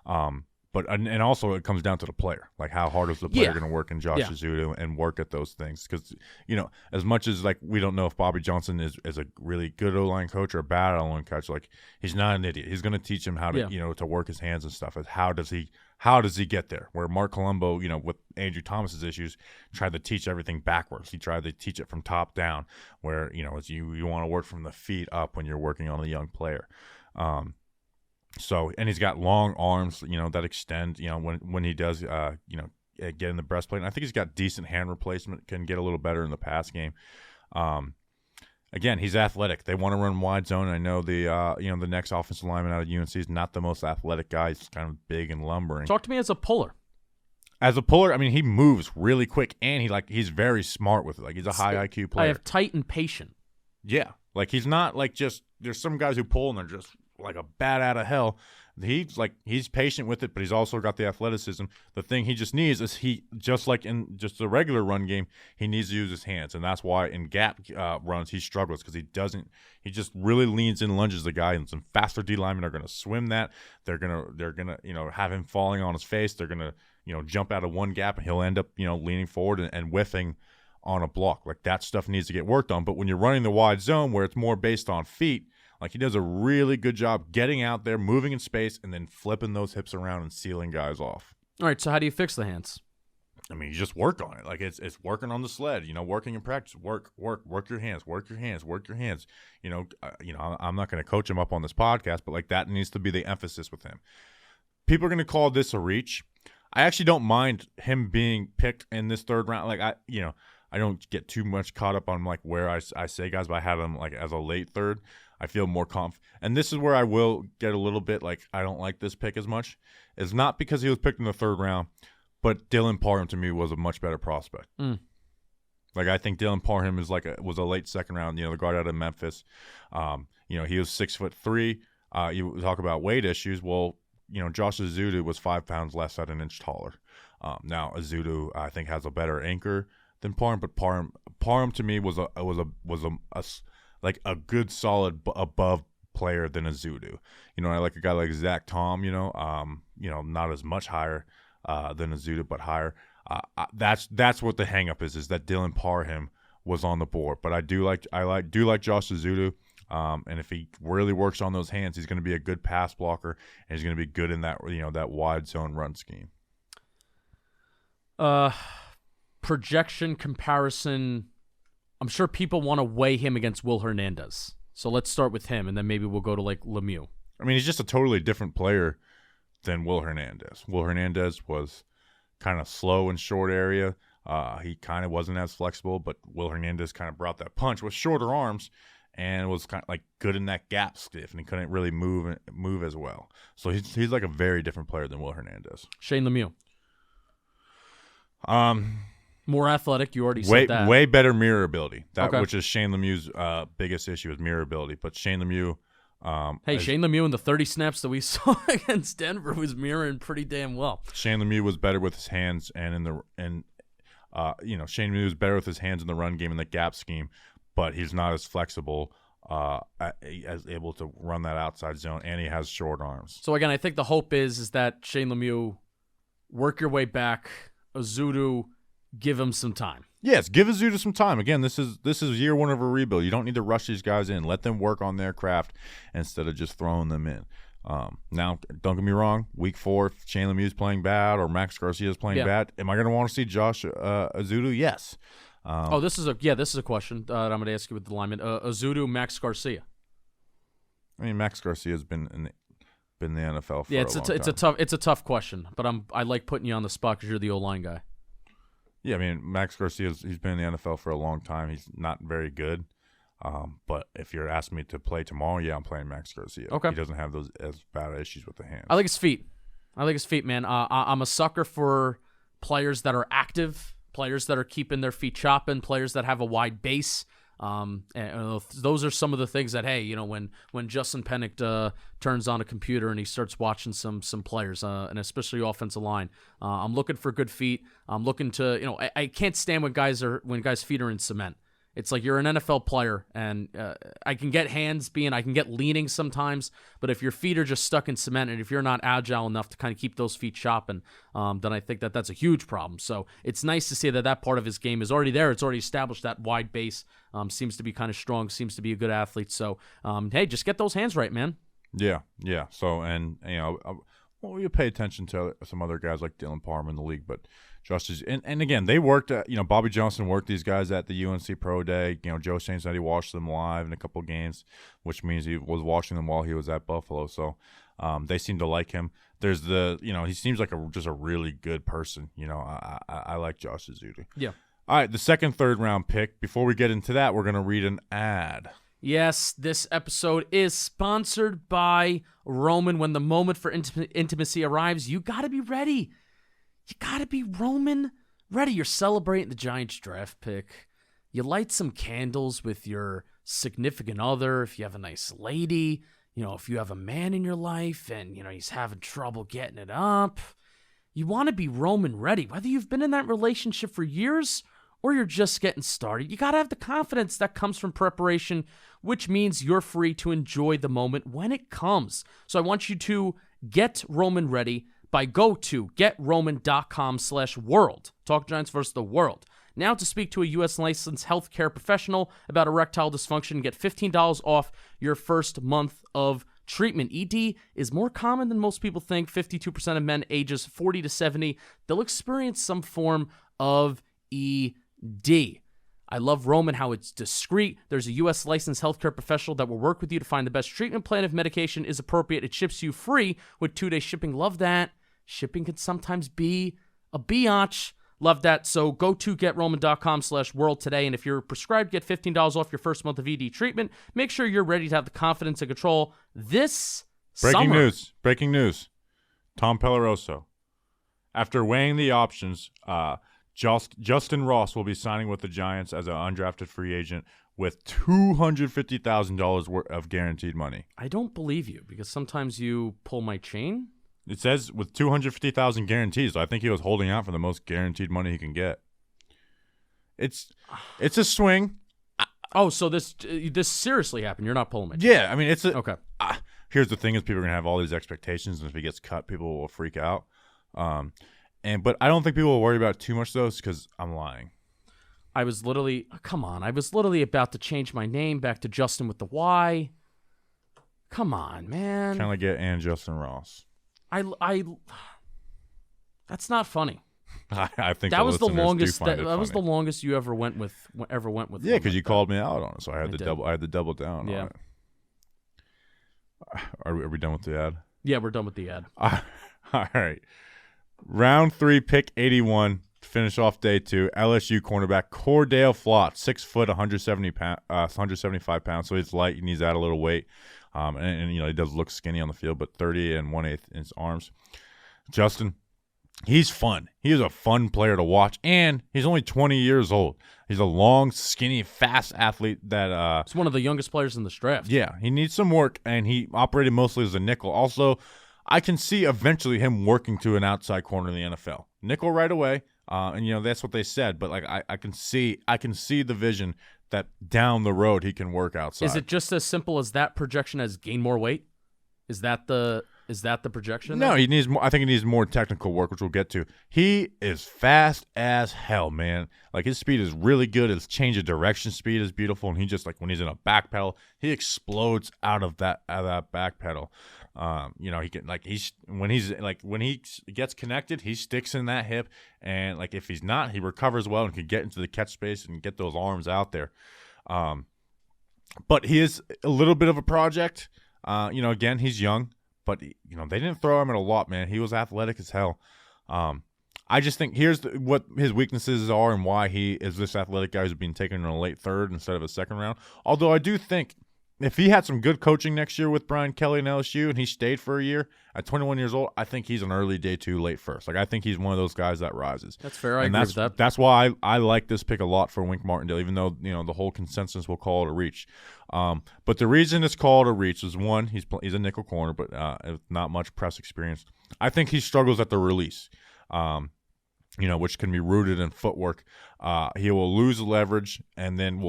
but also it comes down to the player. Like, how hard is the player going to work in Josh Ezeudu and work at those things? Because as much as like we don't know if Bobby Johnson is a really good O-line coach or a bad O-line coach, like, he's not an idiot. He's going to teach him how to to work his hands and stuff. How does he get there? Where Mark Colombo, with Andrew Thomas's issues, tried to teach everything backwards. He tried to teach it from top down, where it's you want to work from the feet up when you're working on a young player. And he's got long arms, that extend. When he does, get in the breastplate. And I think he's got decent hand replacement. Can get a little better in the pass game. Again, he's athletic. They want to run wide zone. I know the next offensive lineman out of UNC is not the most athletic guy. He's kind of big and lumbering. Talk to me as a puller. As a puller, I mean, he moves really quick, and he's very smart with it. Like, he's a high IQ player. I have tight and patient. Yeah, like, he's not like just. There's some guys who pull and they're just like a bat out of hell. he's patient with it, but he's also got the athleticism. The thing he just needs is just like in just a regular run game, he needs to use his hands, and that's why in gap runs he struggles because he just really leans in, lunges the guy, and some faster D linemen are going to swim that. They're gonna have him falling on his face. They're gonna jump out of one gap, and he'll end up leaning forward and whiffing on a block. Like that stuff needs to get worked on. But when you're running the wide zone where it's more based on feet, like he does a really good job getting out there, moving in space, and then flipping those hips around and sealing guys off. All right, so how do you fix the hands? I mean, you just work on it. Like it's working on the sled, working in practice. Work your hands. I'm not going to coach him up on this podcast, but like that needs to be the emphasis with him. People are going to call this a reach. I actually don't mind him being picked in this third round. Like I don't get too much caught up on like where I say guys, but I had him like as a late third. I feel more confident. And this is where I will get a little bit like I don't like this pick as much. It's not because he was picked in the third round, but Dylan Parham to me was a much better prospect. Like I think Dylan Parham was a late second round, the guard out of Memphis. He was 6'3". You talk about weight issues. Well, Josh Ezeudu was 5 pounds less at an inch taller. Now Ezeudu I think has a better anchor than Parham, but Parham to me was a good solid above player than Ezeudu. I like a guy like Zach Tom. Not as much higher than Ezeudu, but higher. That's what the hang up is that Dylan Parham was on the board. But I do like Josh Ezeudu. And if he really works on those hands, he's going to be a good pass blocker, and he's going to be good in that that wide zone run scheme. Projection comparison. I'm sure people want to weigh him against Will Hernandez. So let's start with him, and then maybe we'll go to like Lemieux. I mean, he's just a totally different player than Will Hernandez. Will Hernandez was kind of slow in short area. He kind of wasn't as flexible, but Will Hernandez kind of brought that punch with shorter arms and was kind of like good in that gap stiff, and he couldn't really move as well. So he's like a very different player than Will Hernandez. Shane Lemieux. More athletic. You already said that. Way better mirror ability. Which is Shane Lemieux's biggest issue is mirror ability. But Shane Lemieux. Shane Lemieux in the 30 snaps that we saw against Denver was mirroring pretty damn well. Shane Lemieux was better with his hands Shane Lemieux was better with his hands in the run game and the gap scheme, but he's not as flexible as able to run that outside zone, and he has short arms. So again, I think the hope is that Shane Lemieux work your way back. Ezeudu, give him some time. Yes, give Ezeudu some time. Again, this is year one of a rebuild. You don't need to rush these guys in. Let them work on their craft instead of just throwing them in. Now, don't get me wrong. Week 4, if Shane Lemieux's playing bad or Max Garcia's playing bad, am I going to want to see Josh Ezeudu? Yes. This is a question that I'm going to ask you with the lineman. Ezeudu, Max Garcia. I mean, Max Garcia's been in the NFL for a long time. It's a tough question, but I like putting you on the spot because you're the O-line guy. Yeah, I mean, Max Garcia's he's been in the NFL for a long time. He's not very good. But if you're asking me to play tomorrow, yeah, I'm playing Max Garcia. Okay. He doesn't have those as bad issues with the hands. I like his feet. Man. I'm a sucker for players that are active, players that are keeping their feet chopping, players that have a wide base. And those are some of the things that, hey, when Justin Pennick turns on a computer and he starts watching some players, and especially offensive line, I'm looking for good feet. I'm looking to, I can't stand when guys' feet are in cement. It's like you're an NFL player, and I can get I can get leaning sometimes, but if your feet are just stuck in cement and if you're not agile enough to kind of keep those feet chopping, then I think that's a huge problem. So it's nice to see that part of his game is already there. It's already established. That wide base seems to be kind of strong, seems to be a good athlete. So, hey, just get those hands right, man. Yeah. So, and, you pay attention to some other guys like Dylan Parham in the league, but Josh and again, they worked at, Bobby Johnson worked these guys at the UNC Pro Day. Joe Shane said he watched them live in a couple of games, which means he was watching them while he was at Buffalo. So they seem to like him. There's he seems like just a really good person. I like Josh Ezeudu. Yeah. All right, the second, third round pick. Before we get into that, we're going to read an ad. Yes, this episode is sponsored by Roman. When the moment for intimacy arrives, you got to be ready. You got to be Roman ready. You're celebrating the Giants draft pick. You light some candles with your significant other. If you have a nice lady, if you have a man in your life and, he's having trouble getting it up, you want to be Roman ready. Whether you've been in that relationship for years or you're just getting started, you got to have the confidence that comes from preparation, which means you're free to enjoy the moment when it comes. So I want you to get Roman ready by go to getroman.com/world. Talk Giants versus the world. Now to speak to a U.S. licensed healthcare professional about erectile dysfunction, get $15 off your first month of treatment. ED is more common than most people think. 52% of men ages 40 to 70, they'll experience some form of ED. I love Roman, how it's discreet. There's a U.S. licensed healthcare professional that will work with you to find the best treatment plan. If medication is appropriate, it ships you free with 2-day shipping. Love that. Shipping can sometimes be a biatch. Love that. So go to getroman.com/world today. And if you're prescribed, get $15 off your first month of ED treatment. Make sure you're ready to have the confidence and control this summer. Breaking news. Tom Pelleroso. After weighing the options, Justin Ross will be signing with the Giants as an undrafted free agent with $250,000 worth of guaranteed money. I don't believe you because sometimes you pull my chain. It says with $250,000 guarantees. So I think he was holding out for the most guaranteed money he can get. It's a swing. Oh, so this seriously happened. You're not pulling my chain. Yeah, I mean it's a okay. Here's the thing: is people are gonna have all these expectations, and if he gets cut, people will freak out. But I don't think people will worry about it too much though, because I'm lying. I was literally about to change my name back to Justin with the Y. Come on, man. Kind of get and Justin Ross. That's not funny. I think that was the longest. That was the funny. longest you ever went with. Yeah, because you called me out on it, so I had to double down yeah. on it. Are we done with the ad? Yeah, we're done with the ad. All right. Round 3, pick 81. Finish off day 2. LSU cornerback Cordale Flott, 6 foot, 175 pounds. So he's light. He needs to add a little weight. And he does look skinny on the field, but 30 and 1/8 inch arms. Justin, he's fun. He is a fun player to watch, and he's only 20 years old. He's a long, skinny, fast athlete that he's one of the youngest players in this draft. Yeah, he needs some work, and he operated mostly as a nickel. Also, I can see eventually him working to an outside corner in the NFL. Nickel right away, and that's what they said. But I can see the vision that down the road he can work outside. Is it just as simple as that projection as gain more weight? Is that the projection? No, he needs more. I think he needs more technical work, which we'll get to. He is fast as hell, man. Like his speed is really good. His change of direction speed is beautiful, and he just when he's in a back pedal, he explodes out of that back pedal. He can when he gets connected, he sticks in that hip, and if he's not, he recovers well and can get into the catch space and get those arms out there. But he is a little bit of a project. Again, he's young, but they didn't throw him at a lot, man. He was athletic as hell. I just think here's what his weaknesses are and why he is this athletic guy who's being taken in a late third instead of a second round. Although I do think if he had some good coaching next year with Brian Kelly and LSU and he stayed for a year at 21 years old, I think he's an early day 2, late first. I think he's one of those guys that rises. That's fair. I agree with that. That's why I like this pick a lot for Wink Martindale, even though the whole consensus will call it a reach. But the reason it's called a reach is one, he's a nickel corner, but not much press experience. I think he struggles at the release. Which can be rooted in footwork. He will lose leverage, and then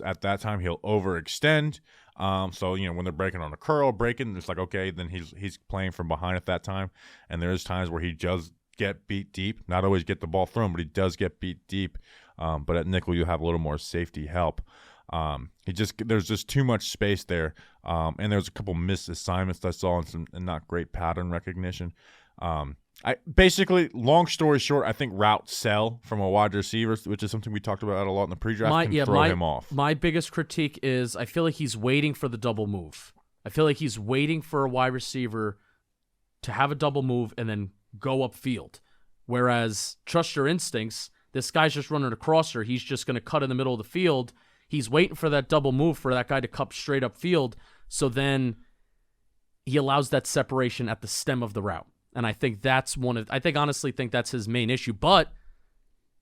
at that time he'll overextend. So when they're breaking on a curl, it's okay, then he's playing from behind at that time. And there's times where he does get beat deep, not always get the ball thrown, but he does get beat deep. But at nickel, you have a little more safety help. There's just too much space there. And there's a couple missed assignments that I saw and not great pattern recognition. Long story short, I think route sell from a wide receiver, which is something we talked about a lot in the pre-draft, can throw him off. My biggest critique is I feel like he's waiting for the double move. I feel like he's waiting for a wide receiver to have a double move and then go upfield. Whereas, trust your instincts, this guy's just running a crosser. He's just going to cut in the middle of the field. He's waiting for that double move for that guy to cut straight upfield. So then he allows that separation at the stem of the route. And I think honestly think that's his main issue. But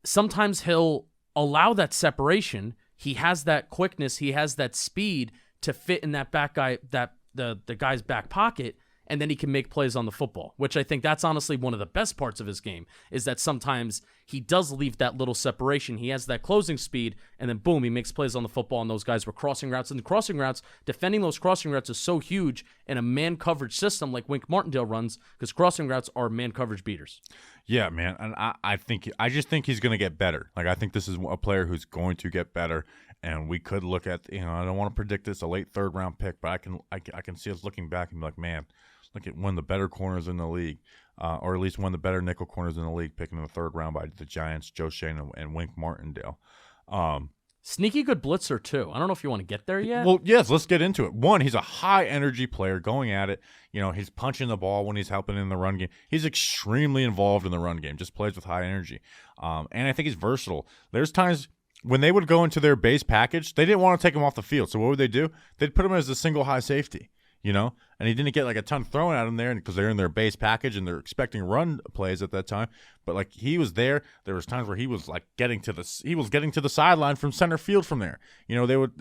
sometimes he'll allow that separation. He has that quickness. He has that speed to fit in that back guy, that the guy's back pocket, and then he can make plays on the football, which I think that's honestly one of the best parts of his game, is that sometimes he does leave that little separation. He has that closing speed, and then boom, he makes plays on the football, and those guys were crossing routes. And the crossing routes, defending those crossing routes is so huge in a man coverage system like Wink Martindale runs, because crossing routes are man coverage beaters. Yeah, man, and I just think he's going to get better. Like, I think this is a player who's going to get better, and we could look at, I don't want to predict this, a late third-round pick, but I can see us looking back and be like, man, look at one of the better corners in the league, or at least one of the better nickel corners in the league, picking in the third round by the Giants, Joe Shane and Wink Martindale. Sneaky good blitzer, too. I don't know if you want to get there yet. Well, yes, let's get into it. One, he's a high-energy player going at it. He's punching the ball when he's helping in the run game. He's extremely involved in the run game, just plays with high energy. And I think he's versatile. There's times when they would go into their base package, they didn't want to take him off the field. So what would they do? They'd put him as a single high safety. And he didn't get like a ton thrown at him there because they're in their base package and they're expecting run plays at that time. But like he was there. There was times where he was like getting to the sideline from center field from there. They would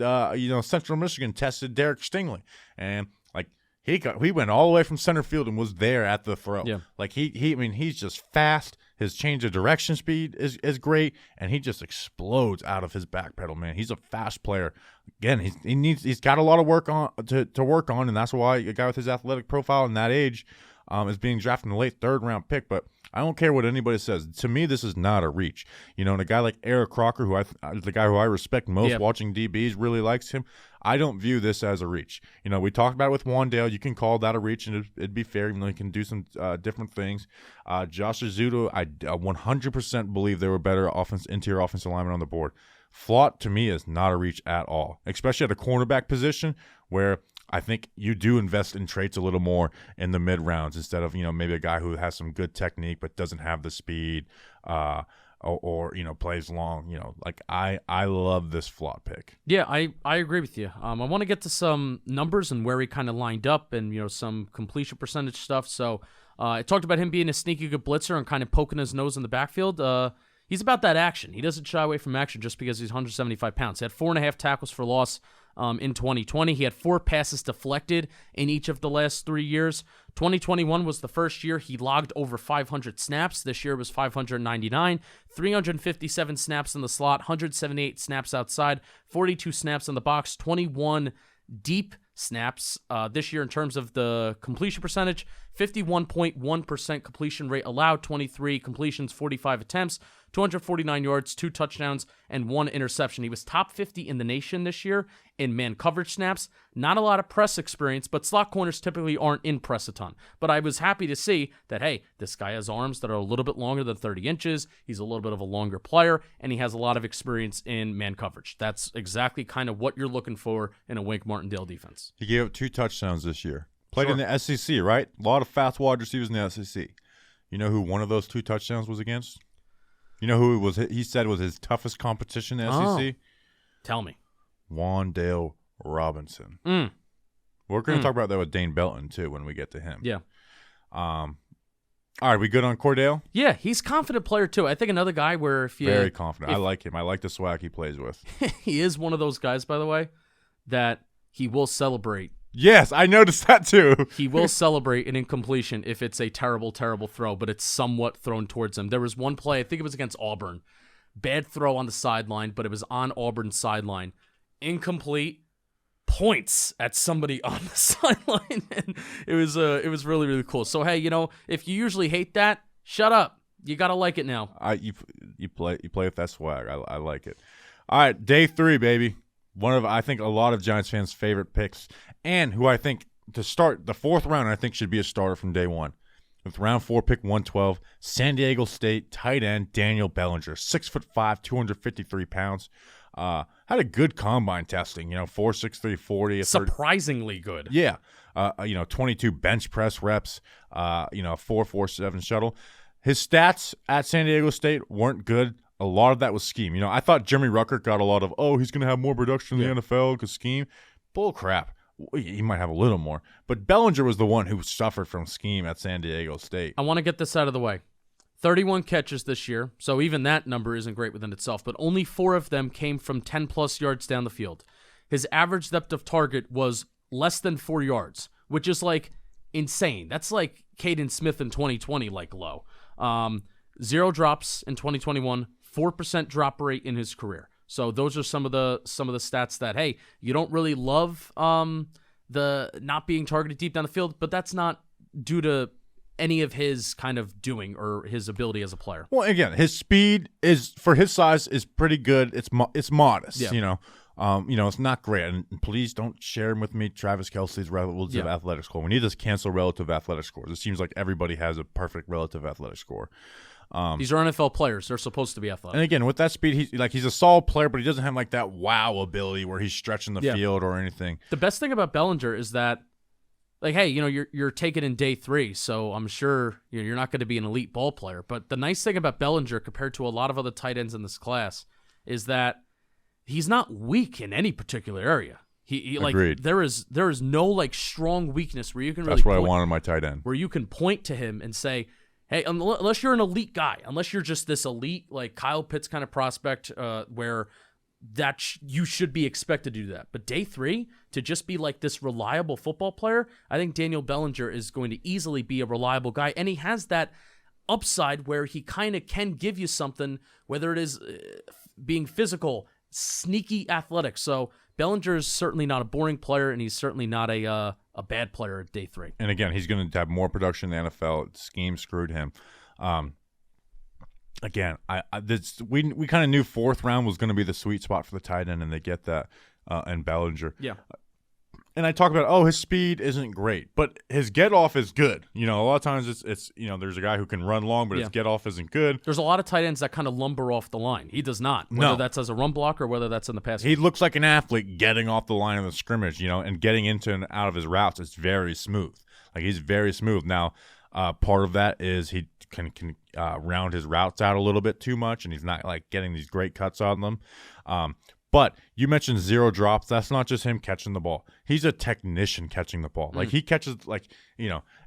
Central Michigan tested Derek Stingley, and like he went all the way from center field and was there at the throw. Yeah. Like he's just fast. His change of direction speed is great, and he just explodes out of his back pedal, man. He's a fast player. Again, he's got a lot of work on to work on, and that's why a guy with his athletic profile and that age is being drafted in the late third-round pick. But I don't care what anybody says. To me, this is not a reach. And a guy like Eric Crocker, the guy who I respect most, watching DBs, really likes him. I don't view this as a reach. We talked about it with Wandale. You can call that a reach, and it'd be fair. He can do some different things. Josh Ezeudu, I 100% believe there were better interior offensive linemen on the board. Flott, to me, is not a reach at all, especially at a cornerback position where I think you do invest in traits a little more in the mid-rounds instead of, maybe a guy who has some good technique but doesn't have the speed or plays long. Like I love this Flott pick. Yeah, I agree with you. I want to get to some numbers and where he kind of lined up and, some completion percentage stuff. So I talked about him being a sneaky good blitzer and kind of poking his nose in the backfield. He's about that action. He doesn't shy away from action just because he's 175 pounds. He had 4.5 tackles for loss in 2020. He had 4 passes deflected in each of the last 3 years. 2021 was the first year he logged over 500 snaps. This year was 599. 357 snaps in the slot, 178 snaps outside, 42 snaps in the box, 21 deep snaps this year in terms of the completion percentage. 51.1% completion rate allowed, 23 completions, 45 attempts, 249 yards, 2 touchdowns, and 1 interception. He was top 50 in the nation this year in man coverage snaps. Not a lot of press experience, but slot corners typically aren't in press a ton. But I was happy to see that, hey, this guy has arms that are a little bit longer than 30 inches. He's a little bit of a longer player, and he has a lot of experience in man coverage. That's exactly kind of what you're looking for in a Wink Martindale defense. He gave up 2 touchdowns this year. Played in the SEC, right? A lot of fast wide receivers in the SEC. You know who one of those 2 touchdowns was against? You know who he said was his toughest competition in the SEC? Tell me. Wandale Robinson. We're going to talk about that with Dane Belton, too, when we get to him. Yeah. All right, we good on Cordell? Yeah, he's a confident player, too. I think another guy where if you... Very confident. I like him. I like the swag he plays with. He is one of those guys, by the way, that he will celebrate. Yes, I noticed that, too. He will celebrate an incompletion if it's a terrible, terrible throw, but it's somewhat thrown towards him. There was one play, I think it was against Auburn. Bad throw on the sideline, but it was on Auburn's sideline. Incomplete. Points at somebody on the sideline. And it was really, really cool. So, hey, if you usually hate that, shut up. You got to like it now. You play with that swag. I like it. All right, day 3, baby. One of, I think, a lot of Giants fans' favorite picks, and who I think, to start the 4th round, I think should be a starter from day 1. With round 4, pick 112, San Diego State tight end Daniel Bellinger, 6'5", 253 pounds. Had a good combine testing, 4.63 40. Surprisingly good. Yeah. 22 bench press reps, 4.47 shuttle. His stats at San Diego State weren't good. A lot of that was scheme. I thought Jimmy Ruckert got a lot of, he's going to have more production in the NFL because scheme. Bull crap. He might have a little more. But Bellinger was the one who suffered from scheme at San Diego State. I want to get this out of the way. 31 catches this year, so even that number isn't great within itself, but only 4 of them came from 10-plus yards down the field. His average depth of target was less than 4 yards, which is like insane. That's like Caden Smith in 2020, like low. 0 drops in 2021, 4% drop rate in his career. So those are some of the stats that, hey, you don't really love the not being targeted deep down the field, but that's not due to any of his kind of doing or his ability as a player. Well, again, his speed is, for his size, is pretty good. It's modest, Yeah. It's not great. And please don't share him with me, Travis Kelce's relative athletic score. We need to cancel relative athletic scores. It seems like everybody has a perfect relative athletic score. These are NFL players. They're supposed to be athletic. And again, with that speed, he's a solid player, but he doesn't have like that wow ability where he's stretching the field or anything. The best thing about Bellinger is that, like, hey, you're taking in day 3, so I'm sure you're not going to be an elite ball player. But the nice thing about Bellinger compared to a lot of other tight ends in this class is that he's not weak in any particular area. He like Agreed. there is no like strong weakness where you can really That's what I wanted in my tight end. where you can point to him and say, hey, unless you're an elite guy, unless you're just this elite like Kyle Pitts kind of prospect, where that you should be expected to do that. But day 3, to just be like this reliable football player, I think Daniel Bellinger is going to easily be a reliable guy, and he has that upside where he kind of can give you something, whether it is being physical, sneaky athletic. So Bellinger is certainly not a boring player, and he's certainly not a bad player at day 3. And again, he's going to have more production in the NFL. Scheme screwed him. Again, we kind of knew 4th round was going to be the sweet spot for the tight end, and they get that and Bellinger. Yeah. And I talk about, his speed isn't great, but his get off is good. A lot of times it's there's a guy who can run long, but his get off isn't good. There's a lot of tight ends that kind of lumber off the line. He does not. Whether that's as a run blocker or whether that's in the pass. He looks like an athlete getting off the line of the scrimmage, and getting into and out of his routes. It's very smooth. Like, he's very smooth. Now, part of that is he can round his routes out a little bit too much, and he's not like getting these great cuts on them. But you mentioned 0 drops. That's not just him catching the ball. He's a technician catching the ball. Like, he catches,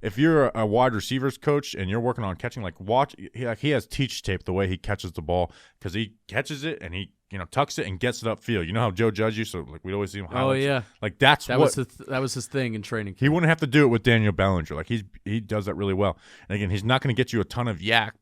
if you're a wide receivers coach and you're working on catching, watch. He has teach tape the way he catches the ball, because he catches it and he tucks it and gets it upfield. You know how Joe Judge used to, we'd always see him highlights. Oh, yeah. Like, that was his thing in training. He wouldn't have to do it with Daniel Bellinger. Like, he does that really well. And again, he's not going to get you a ton of yak,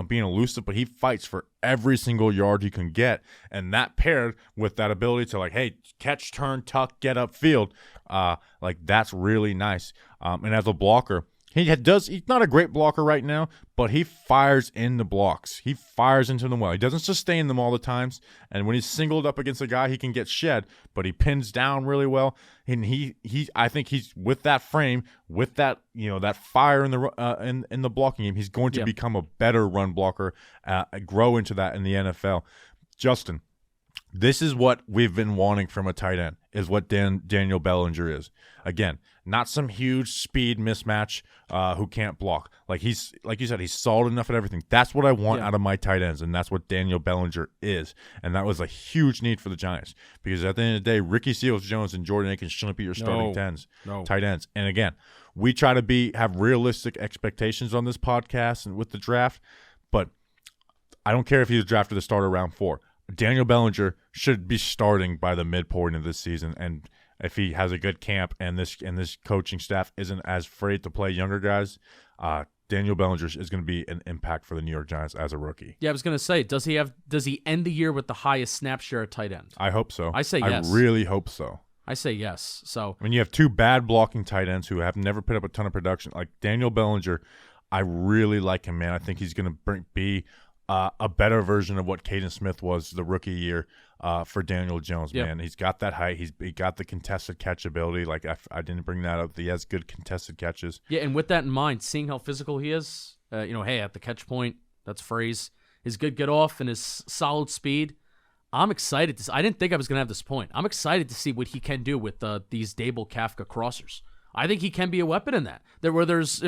being elusive, but he fights for every single yard he can get. And that paired with that ability to, catch, turn, tuck, get upfield, that's really nice. And as a blocker, he's not a great blocker right now, but he fires in the blocks. He fires into them well. He doesn't sustain them all the times, and when he's singled up against a guy, he can get shed, but he pins down really well. And I think he's, with that frame, with that that fire in the blocking game, he's going to become a better run blocker, grow into that in the NFL. Justin, this is what we've been wanting from a tight end, is what Daniel Bellinger is. Again, not some huge speed mismatch who can't block. Like you said, he's solid enough at everything. That's what I want out of my tight ends, and that's what Daniel Bellinger is. And that was a huge need for the Giants, because at the end of the day, Ricky Seals-Jones and Jordan Akins shouldn't be your starting tight ends. And again, we try to have realistic expectations on this podcast and with the draft, but I don't care if he's drafted to start around 4. Daniel Bellinger should be starting by the midpoint of this season, and if he has a good camp and this coaching staff isn't as afraid to play younger guys, Daniel Bellinger is going to be an impact for the New York Giants as a rookie. Yeah, I was going to say, does he end the year with the highest snap share at tight end? I hope so. I say yes. I really hope so. I say yes. So, you have 2 bad blocking tight ends who have never put up a ton of production. Like Daniel Bellinger, I really like him, man. I think he's going to be a better version of what Caden Smith was the rookie year for Daniel Jones, man. He's got that height. He got the contested catch ability. Like, I didn't bring that up. He has good contested catches. Yeah, and with that in mind, seeing how physical he is, hey, at the catch point, that's phrase, his good get off and his solid speed, I'm excited. I didn't think I was going to have this point. I'm excited to see what he can do with these Dable Kafka crossers. I think he can be a weapon in that. There's,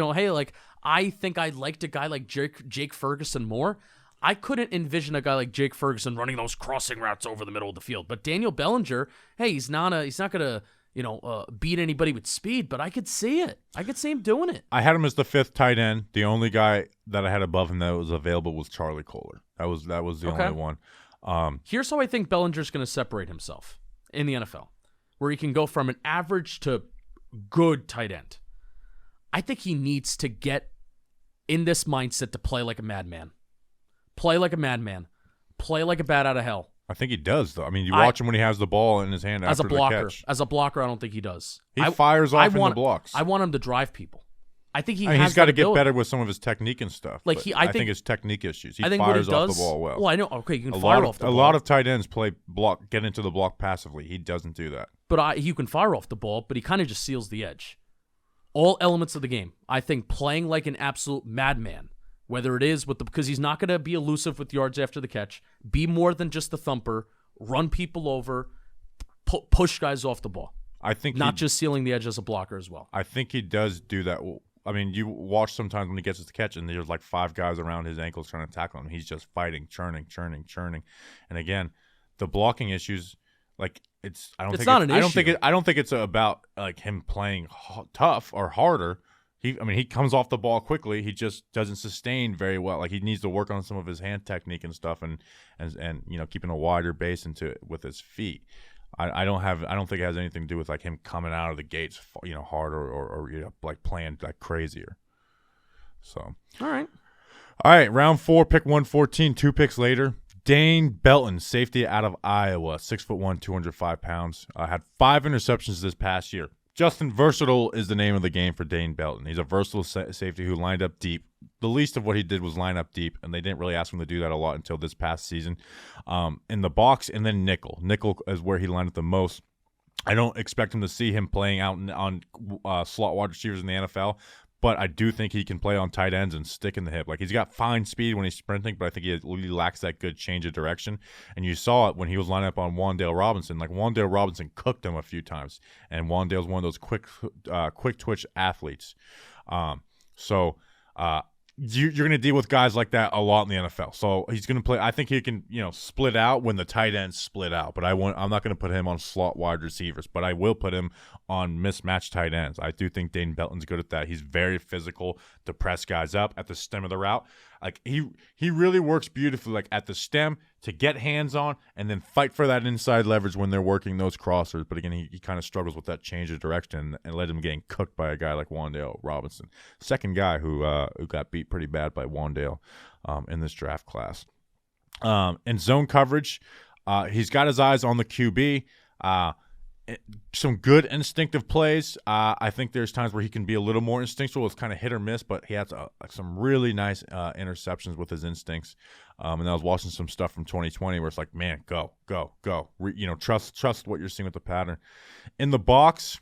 I think I liked a guy like Jake Ferguson more. I couldn't envision a guy like Jake Ferguson running those crossing routes over the middle of the field. But Daniel Bellinger, hey, he's not going to beat anybody with speed, but I could see it. I could see him doing it. I had him as the 5th tight end. The only guy that I had above him that was available was Charlie Kohler. That was the only one. Here's how I think Bellinger's going to separate himself in the NFL. where he can go from an average to good tight end. I think he needs to get in this mindset to play like a madman. Play like a madman. Play like a bat out of hell. I think he does, though. I mean, you watch him when he has the ball in his hand after the catch. As a blocker, I don't think he does. He fires off in the blocks. I want him to drive people. I think he's got to get better with some of his technique and stuff. Like I think his technique issues. He I think fires what he does, off the ball well. Well, I know. Okay, you can fire off the ball. A lot of tight ends get into the block passively. He doesn't do that. But you can fire off the ball, but he kind of just seals the edge. All elements of the game. I think playing like an absolute madman, whether it is because he's not going to be elusive with yards after the catch, be more than just a thumper, run people over, push guys off the ball. I think not just sealing the edge as a blocker as well. I think he does do that. I mean, you watch sometimes when he gets his catch, and there's like 5 guys around his ankles trying to tackle him. He's just fighting, churning. And again, the blocking issues, like I don't think it's about like him playing tough or harder. He comes off the ball quickly. He just doesn't sustain very well. Like he needs to work on some of his hand technique and stuff, and keeping a wider base with his feet. I don't think it has anything to do with like him coming out of the gates, harder or like playing like crazier. So all right, round 4, pick 114. 2 picks later, Dane Belton, safety out of Iowa, 6'1", 205 pounds. Had 5 interceptions this past year. Justin, versatile is the name of the game for Dane Belton. He's a versatile safety who lined up deep. The least of what he did was line up deep, and they didn't really ask him to do that a lot until this past season. In the box and then nickel. Nickel is where he lined up the most. I don't expect him to see him playing out on slot wide receivers in the NFL, but I do think he can play on tight ends and stick in the hip. Like he's got fine speed when he's sprinting, but I think he lacks that good change of direction. And you saw it when he was lining up on Wandale Robinson. Like Wandale Robinson cooked him a few times, and Wandale's one of those quick twitch athletes. You're going to deal with guys like that a lot in the NFL. So he's going to play. I think he can, split out when the tight ends split out. But I'm not going to put him on slot wide receivers. But I will put him on mismatched tight ends. I do think Dane Belton's good at that. He's very physical to press guys up at the stem of the route. Like he really works beautifully, like at the stem to get hands on and then fight for that inside leverage when they're working those crossers. But again, he kind of struggles with that change of direction and led him getting cooked by a guy like Wandale Robinson, second guy who got beat pretty bad by Wandale in this draft class. In zone coverage, he's got his eyes on the QB. Some good instinctive plays. I think there's times where he can be a little more instinctual. It's kind of hit or miss, but he has some really nice interceptions with his instincts. And I was watching some stuff from 2020 where it's like, man, go. Trust what you're seeing with the pattern. In the box,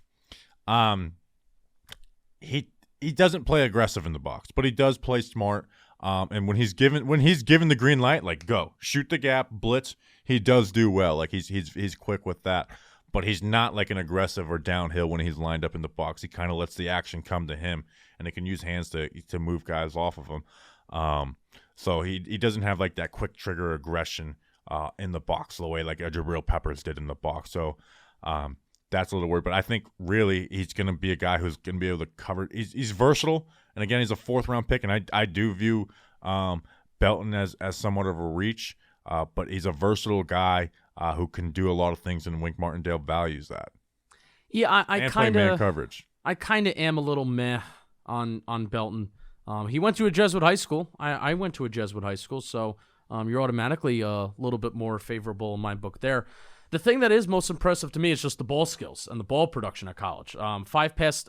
he doesn't play aggressive in the box, but he does play smart. And when he's given the green light, like go shoot the gap, blitz, he does do well. Like he's quick with that. But he's not like an aggressive or downhill when he's lined up in the box. He kind of lets the action come to him, and he can use hands to move guys off of him. So he doesn't have like that quick trigger aggression in the box the way like a Jabril Peppers did in the box. So that's a little weird. But I think really he's going to be a guy who's going to be able to cover. He's versatile, and again he's a 4th-round pick, and I do view Belton as somewhat of a reach. But he's a versatile guy who can do a lot of things, and Wink Martindale values that. Yeah, I kind of coverage. I kind of am a little meh on Belton. He went to a Jesuit high school. I went to a Jesuit high school, so you're automatically a little bit more favorable in my book there. The thing that is most impressive to me is just the ball skills and the ball production at college. 5 pass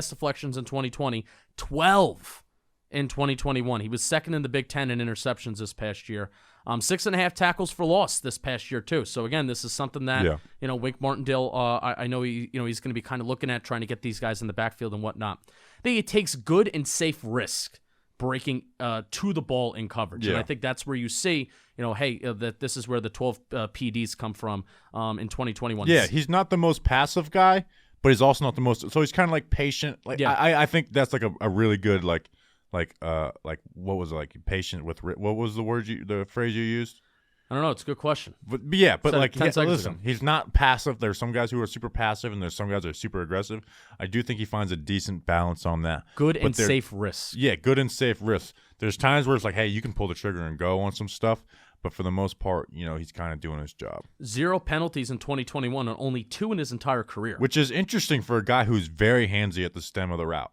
deflections in 2020, 12 in 2021. He was 2nd in the Big Ten in interceptions this past year. 6.5 tackles for loss this past year too. So again, this is something that Wink Martindale. I know he's going to be kind of looking at trying to get these guys in the backfield and whatnot. I think it takes good and safe risk breaking to the ball in coverage, and I think that's where you see that this is where the 12 PDs come from in 2021. Yeah, he's not the most passive guy, but he's also not the most. So he's kind of like patient. Like I think that's like a really good like what was it, like patient with what was the phrase you used? I don't know. It's a good question. But listen, he's not passive. There's some guys who are super passive, and there's some guys that are super aggressive. I do think he finds a decent balance on that. Good and safe risks. Yeah, good and safe risks. There's times where it's like, hey, you can pull the trigger and go on some stuff, but for the most part, he's kind of doing his job. 0 penalties in 2021 and only 2 in his entire career. Which is interesting for a guy who's very handsy at the stem of the route,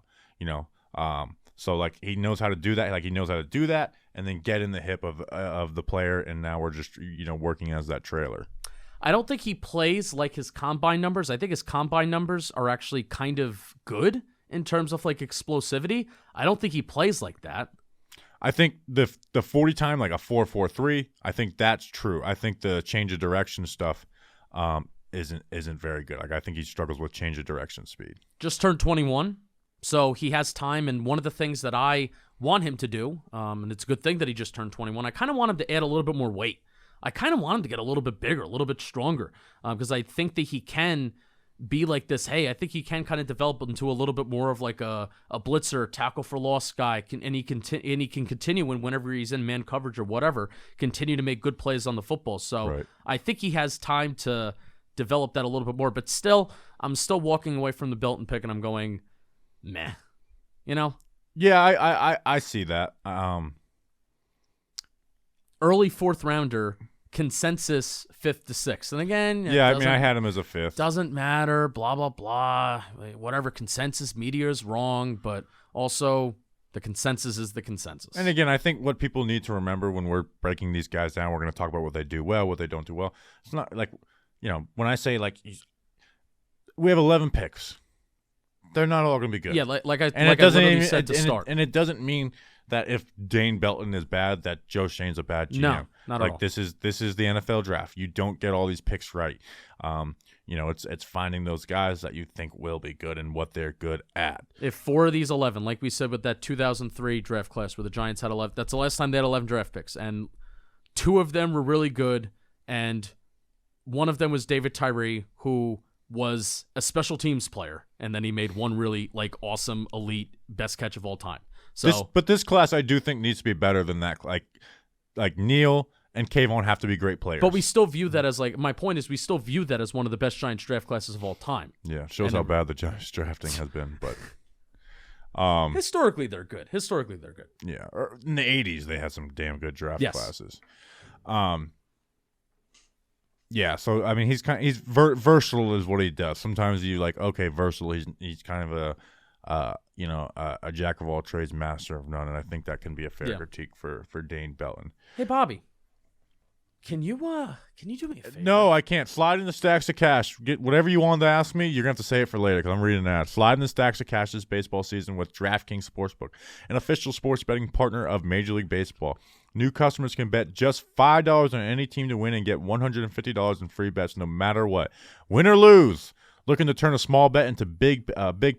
So, like, he knows how to do that. Like, he knows how to do that and then get in the hip of the player, and now we're just, working as that trailer. I don't think he plays like his combine numbers. I think his combine numbers are actually kind of good in terms of, like, explosivity. I don't think he plays like that. I think the 40 time, like a 4.43, I think that's true. I think the change of direction stuff isn't very good. Like, I think he struggles with change of direction speed. Just turned 21, so he has time. And one of the things that I want him to do, and it's a good thing that he just turned 21, I kind of want him to add a little bit more weight. I kind of want him to get a little bit bigger, a little bit stronger, because I think that he can be like this. Hey, I think he can kind of develop into a little bit more of like a blitzer, tackle for loss guy, and he can continue whenever he's in man coverage or whatever, continue to make good plays on the football. So right. I think he has time to develop that a little bit more. But still, I'm still walking away from the Belton pick, and I'm going, meh. Yeah, I see that. Early 4th rounder. Consensus 5th to 6th. And again, yeah, I mean, I had him as a 5th. Doesn't matter, blah, blah, blah. Whatever consensus media is wrong, but also the consensus is the consensus. And again, I think what people need to remember when we're breaking these guys down, we're going to talk about what they do well, what they don't do well. It's not like, when I say, like, we have 11 picks, they're not all going to be good. Yeah, like I said to start. And it doesn't mean that if Dane Belton is bad, that Joe Shane's a bad GM. No, not at all. This is the NFL draft. You don't get all these picks right. It's finding those guys that you think will be good and what they're good at. If 4 of these 11, like we said with that 2003 draft class where the Giants had 11, that's the last time they had 11 draft picks, and 2 of them were really good, and one of them was David Tyree, who was a special teams player, and then he made one really, like, awesome, elite, best catch of all time. So, but this class, I do think, needs to be better than that. Like Neal and Kayvon have to be great players. But we still view that as, like, my point is we still view that as one of the best Giants draft classes of all time. Yeah, shows how bad the Giants drafting has been. But historically, they're good. Yeah, in the 80s, they had some damn good draft classes. Yeah, so I mean, he's versatile is what he does. Sometimes you like, okay, versatile. He's kind of a jack of all trades, master of none, and I think that can be a fair critique for Dane Belton. Hey, Bobby, can you do me a favor? No, I can't. Slide in the stacks of cash. Get whatever you wanted to ask me. You're gonna have to say it for later because I'm reading that. Slide in the stacks of cash this baseball season with DraftKings Sportsbook, an official sports betting partner of Major League Baseball. New customers can bet just $5 on any team to win and get $150 in free bets no matter what. Win or lose. Looking to turn a small bet into big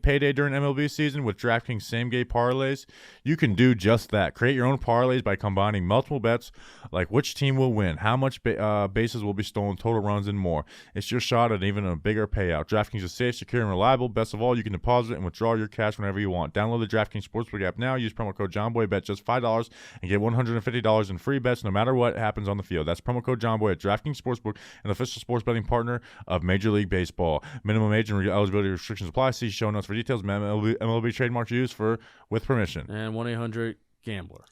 payday during MLB season with DraftKings same-game parlays? You can do just that. Create your own parlays by combining multiple bets like which team will win, how much bases will be stolen, total runs, and more. It's your shot at even a bigger payout. DraftKings is safe, secure, and reliable. Best of all, you can deposit and withdraw your cash whenever you want. Download the DraftKings Sportsbook app now. Use promo code JOHNBOY. Bet just $5 and get $150 in free bets no matter what happens on the field. That's promo code JOHNBOY at DraftKings Sportsbook, an official sports betting partner of Major League Baseball. Minimum age and eligibility restrictions apply. See show notes for details. MLB trademarks used with permission. And 1-800-GAMBLER.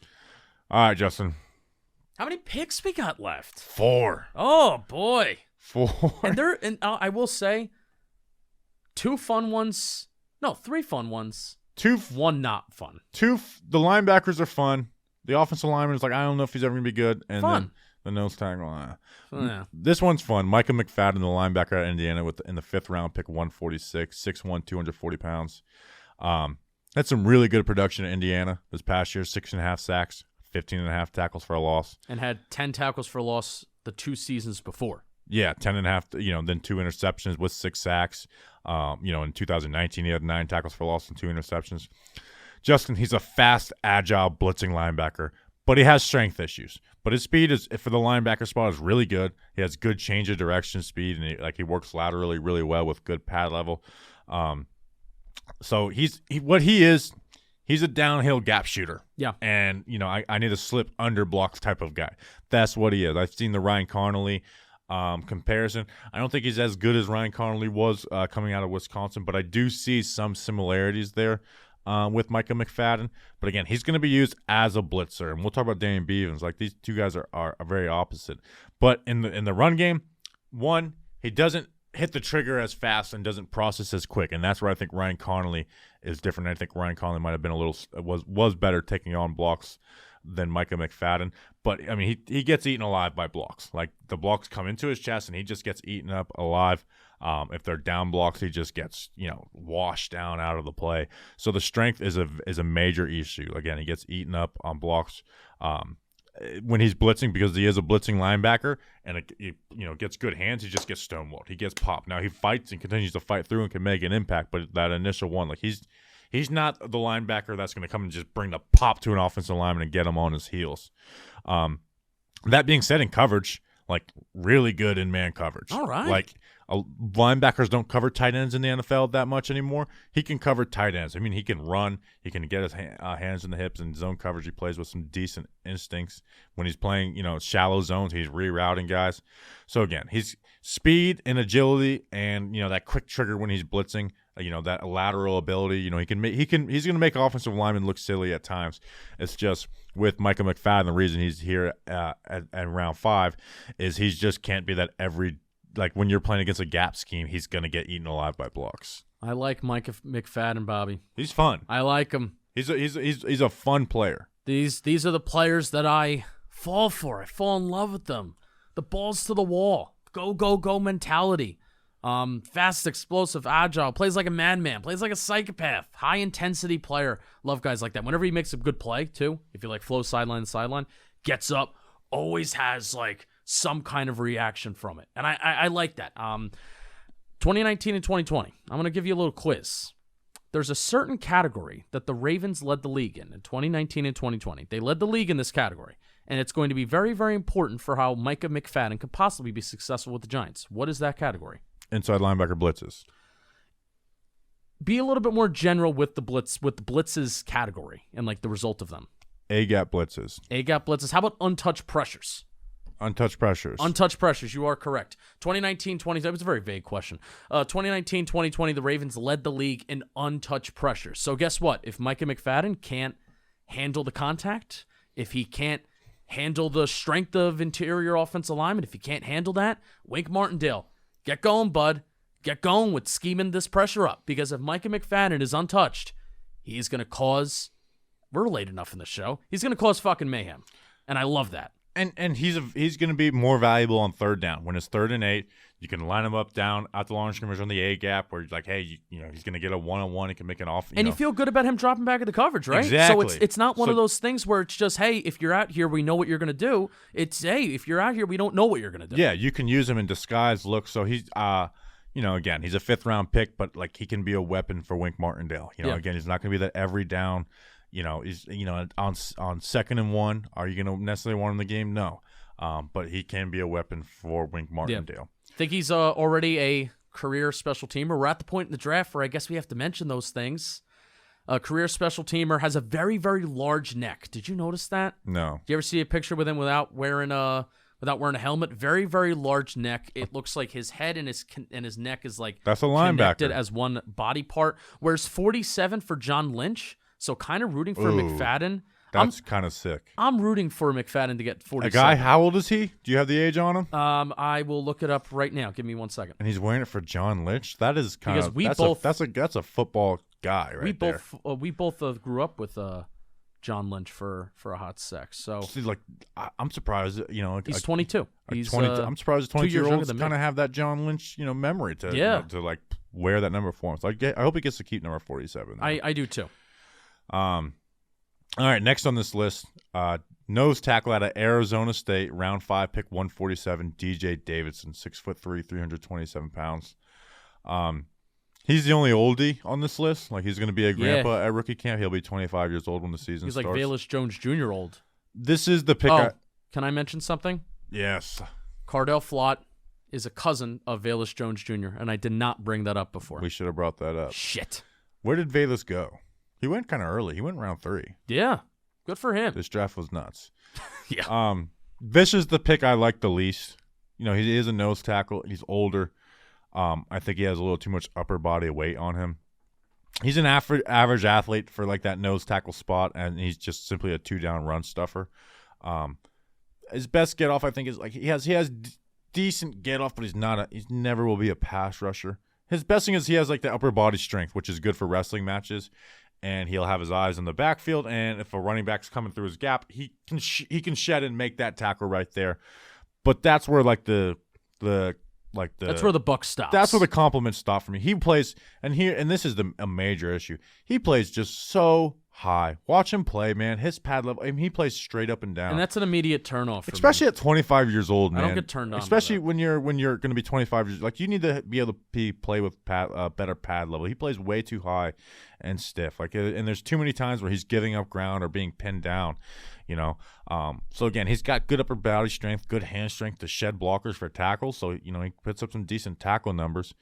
All right, Justin. How many picks we got left? 4. Oh boy, 4. And I will say, 2 fun ones. No, 3 fun ones. 1 not fun. The linebackers are fun. The offensive lineman is like, I don't know if he's ever gonna be good. And fun. Then the nose tackle. Yeah. This one's fun. Micah McFadden, the linebacker at Indiana, in the 5th round, pick 146, 6'1", 240 pounds. Had some really good production at Indiana this past year. 6.5 sacks, 15.5 tackles for a loss, and had 10 tackles for a loss the 2 seasons before. Yeah, 10.5. Then 2 interceptions with 6 sacks. In 2019, he had 9 tackles for loss and 2 interceptions. Justin, he's a fast, agile, blitzing linebacker, but he has strength issues. But his speed for the linebacker spot is really good. He has good change of direction speed, and he works laterally really well with good pad level. So he's a downhill gap shooter. Yeah. And, I need a slip under blocks type of guy. That's what he is. I've seen the Ryan Connolly comparison. I don't think he's as good as Ryan Connolly was coming out of Wisconsin, but I do see some similarities there. with Micah McFadden. But again, he's going to be used as a blitzer, and we'll talk about Dane Beavers. Like, these two guys are very opposite. But in the run game, one, he doesn't hit the trigger as fast and doesn't process as quick, and that's where I think Ryan Connolly is different. I think Ryan Connolly might have been a little was better taking on blocks than Micah McFadden. But I mean, he gets eaten alive by blocks. Like, the blocks come into his chest and he just gets eaten up alive. If they're down blocks, he just gets, washed down out of the play. So the strength is a major issue. Again, he gets eaten up on blocks when he's blitzing, because he is a blitzing linebacker, and it gets good hands. He just gets stonewalled. He gets popped. Now he fights and continues to fight through and can make an impact, but that initial one, like, he's not the linebacker that's going to come and just bring the pop to an offensive lineman and get him on his heels. That being said, in coverage, like, really good in man coverage. All right. Like, linebackers don't cover tight ends in the NFL that much anymore. He can cover tight ends. I mean, he can run. He can get his hands in the hips and zone coverage. He plays with some decent instincts. When he's playing, shallow zones, he's rerouting guys. So again, he's speed and agility, and that quick trigger when he's blitzing. That lateral ability. He's going to make offensive linemen look silly at times. It's just with Micah McFadden, the reason he's here at round 5 is he just can't be that every. Like, when you're playing against a gap scheme, he's going to get eaten alive by blocks. I like Micah McFadden, Bobby. He's fun. I like him. He's a fun player. These are the players that I fall for. I fall in love with them. The balls to the wall. Go, go, go mentality. Fast, explosive, agile. Plays like a madman. Plays like a psychopath. High-intensity player. Love guys like that. Whenever he makes a good play, too, if you like flow sideline to sideline, gets up, always has, like, some kind of reaction from it. And I like that. 2019 and 2020, I'm going to give you a little quiz. There's a certain category that the Ravens led the league in 2019 and 2020. They led the league in this category, and it's going to be very, very important for how Micah McFadden could possibly be successful with the Giants. What is that category? Inside linebacker blitzes. Be a little bit more general with the blitzes category and, like, the result of them. A-gap blitzes. A-gap blitzes. How about untouched pressures? Untouched pressures. Untouched pressures, you are correct. 2019-20, that was a very vague question. 2019-2020, the Ravens led the league in untouched pressures. So guess what? If Micah McFadden can't handle the contact, if he can't handle the strength of interior offensive linemen, if he can't handle that, Wink Martindale, get going, bud. Get going with scheming this pressure up. Because if Micah McFadden is untouched, he's going to cause, we're late enough in the show, he's going to cause fucking mayhem. And I love that. And he's going to be more valuable on third down. When it's 3rd and 8, you can line him up down at the line of scrimmage on the A gap, where you're like, hey, he's going to get a one-on-one. He can make an off. You feel good about him dropping back in the coverage, right? Exactly. So it's not one of those things where it's just, hey, if you're out here, we know what you're going to do. It's, hey, if you're out here, we don't know what you're going to do. Yeah, you can use him in disguise look. So he's, again, he's a 5th-round pick, but, like, he can be a weapon for Wink Martindale. Again, he's not going to be that every down. He's on 2nd and 1. Are you going to necessarily want him in the game? No. But he can be a weapon for Wink Martindale. I think he's already a career special teamer. We're at the point in the draft where I guess we have to mention those things. A career special teamer has a very, very large neck. Did you notice that? No. Did you ever see a picture with him without wearing a helmet? Very, very large neck. It looks like his head and his neck is like that's a linebacker connected as one body part. Whereas 47 for John Lynch. So kind of rooting for McFadden. That's kind of sick. I'm rooting for McFadden to get 47. A guy, how old is he? Do you have the age on him? I will look it up right now. Give me 1 second. And he's wearing it for John Lynch? That is kind because of that's a football guy right there. We both grew up with John Lynch for a hot sec. So see, like, I'm surprised, he's 22. I'm surprised 22-year-olds kind of have that John Lynch, memory to to like wear that number for him. So I hope he gets to keep number 47. I do too. All right, next on this list, nose tackle out of Arizona State, round 5, pick 147, DJ Davidson, 6'3", 327 pounds. He's the only oldie on this list. Like, he's going to be a grandpa at rookie camp. He'll be 25 years old when the season starts. He's like Velus Jones Jr. old. This is the pick. Can I mention something? Yes. Cordell Flott is a cousin of Velus Jones Jr., and I did not bring that up before. We should have brought that up. Shit. Where did Velus go? He went kind of early. He went round 3. Yeah. Good for him. This draft was nuts. Yeah. This is the pick I like the least. He is a nose tackle. He's older. I think he has a little too much upper body weight on him. He's an average athlete for like that nose tackle spot, and he's just simply a 2-down run stuffer. His best get off, I think, is like he has decent get off, but he's never will be a pass rusher. His best thing is he has like the upper body strength, which is good for wrestling matches, and he'll have his eyes in the backfield. And if a running back's coming through his gap, he can shed and make that tackle right there. But that's where like that's where the buck stops. That's where the compliments stop for me. He plays, and this is a major issue. He plays just so high. Watch him play, man. His pad level. I mean, he plays straight up and down. And that's an immediate turnoff. Especially at 25 years old, man. I don't get turned on. Especially when you're going to be 25 years. Like you need to be able to play with better pad level. He plays way too high and stiff. Like, and there's too many times where he's giving up ground or being pinned down. You know, so again, he's got good upper body strength, good hand strength to shed blockers for tackles. So he puts up some decent tackle numbers.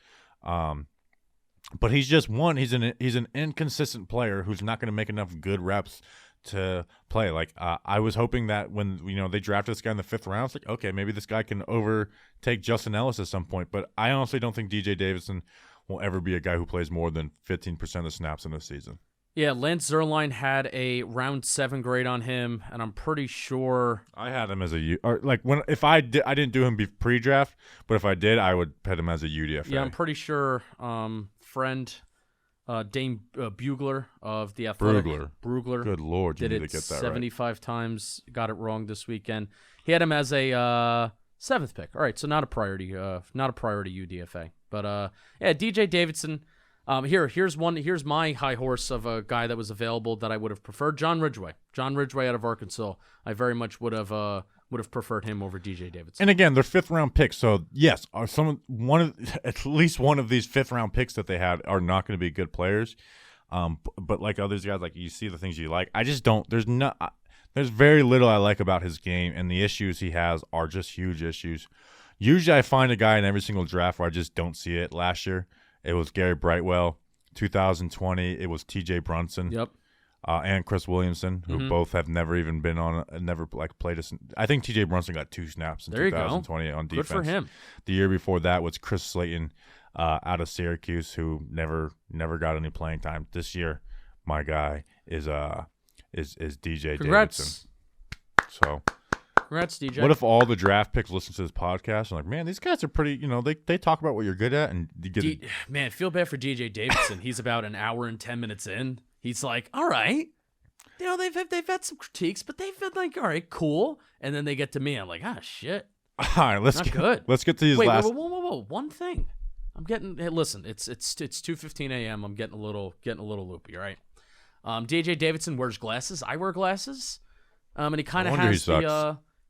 But he's just he's an inconsistent player who's not going to make enough good reps to play. Like I was hoping that when they drafted this guy in the 5th round, it's like, okay, maybe this guy can overtake Justin Ellis at some point. But I honestly don't think DJ Davidson will ever be a guy who plays more than 15% of snaps in a season. Yeah, Lance Zierlein had a round 7 grade on him, and I'm pretty sure I had him as I didn't do him pre-draft, but if I did, I would put him as a UDFA. Yeah, I'm pretty sure friend Dane Bugler of the Athletic. Brugler. Good Lord, you did need it to get that 75 right. times. Got it wrong this weekend. He had him as a 7th pick. All right, so not a priority UDFA. But yeah, DJ Davidson. Here's my high horse of a guy that was available that I would have preferred. John Ridgway out of Arkansas. I very much would have preferred him over DJ Davidson. And again, they're 5th round picks, so yes, at least one of these 5th round picks that they had are not going to be good players. But like others guys, like you see the things you like. I just don't. There's very little I like about his game, and the issues he has are just huge issues. Usually, I find a guy in every single draft where I just don't see it. Last year, it was Gary Brightwell. 2020, it was T.J. Brunson. Yep. And Chris Williamson, who both have never even been on, never like played a. I think T.J. Brunson got 2 snaps in 2020 on defense. Good for him. The year before that was Chris Slayton, out of Syracuse, who never got any playing time. This year, my guy is DJ Davidson. So. Congrats, DJ. What if all the draft picks listen to this podcast and like, man, these guys are pretty, they talk about what you're good at and you get Man, feel bad for DJ Davidson. He's about an hour and 10 minutes in. He's like, all right. They've had some critiques, but they've been like, all right, cool. And then they get to me. I'm like, shit. All right, let's get to these last. Whoa. One thing. I'm getting. Hey, listen, it's 2:15 a.m. I'm getting a little loopy. All right. DJ Davidson wears glasses. I wear glasses. And he kind of has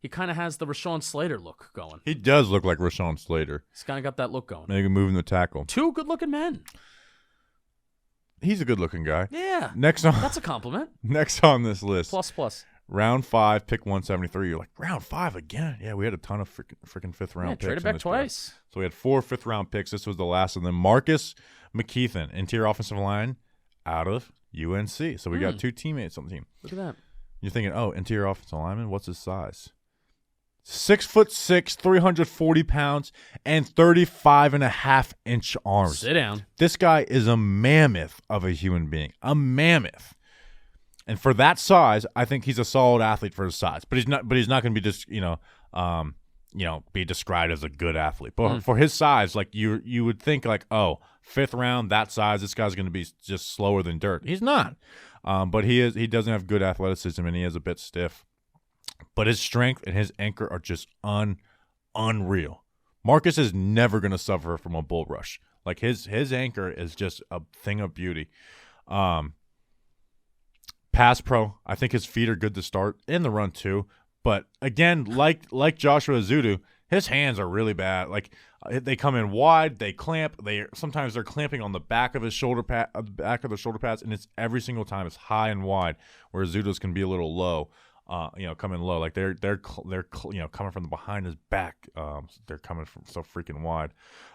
he kind of has the Rashawn Slater look going. He does look like Rashawn Slater. He's kind of got that look going. Maybe moving the tackle. 2 good-looking men. He's a good-looking guy. Yeah. That's a compliment. Next on this list. Plus. Round 5, pick 173. You're like, round 5 again? Yeah, we had a ton of freaking 5th round picks. Traded back twice. Draft. So we had 4 5th round picks. This was the last of them. Marcus McKethan, interior offensive line, out of UNC. So we got 2 teammates on the team. Look at that. You're thinking, interior offensive lineman. What's his size? 6'6", 340 pounds, and 35.5-inch arms. Sit down. This guy is a mammoth of a human being. A mammoth. And for that size, I think he's a solid athlete for his size. But he's not going to be just be described as a good athlete. But for his size, like you would think like, 5th round, that size, this guy's going to be just slower than dirt. He's not. But he doesn't have good athleticism, and he is a bit stiff. But his strength and his anchor are just unreal. Marcus is never going to suffer from a bull rush. Like his anchor is just a thing of beauty. Pass pro, I think his feet are good to start, in the run too. But again, like Joshua Ezeudu, his hands are really bad. Like they come in wide, they clamp. Sometimes they're clamping on the back of his shoulder back of the shoulder pads, and it's every single time it's high and wide. Where Ezeudu's can be a little low. Coming low, like they're coming from the behind his back. They're coming from so freaking wide,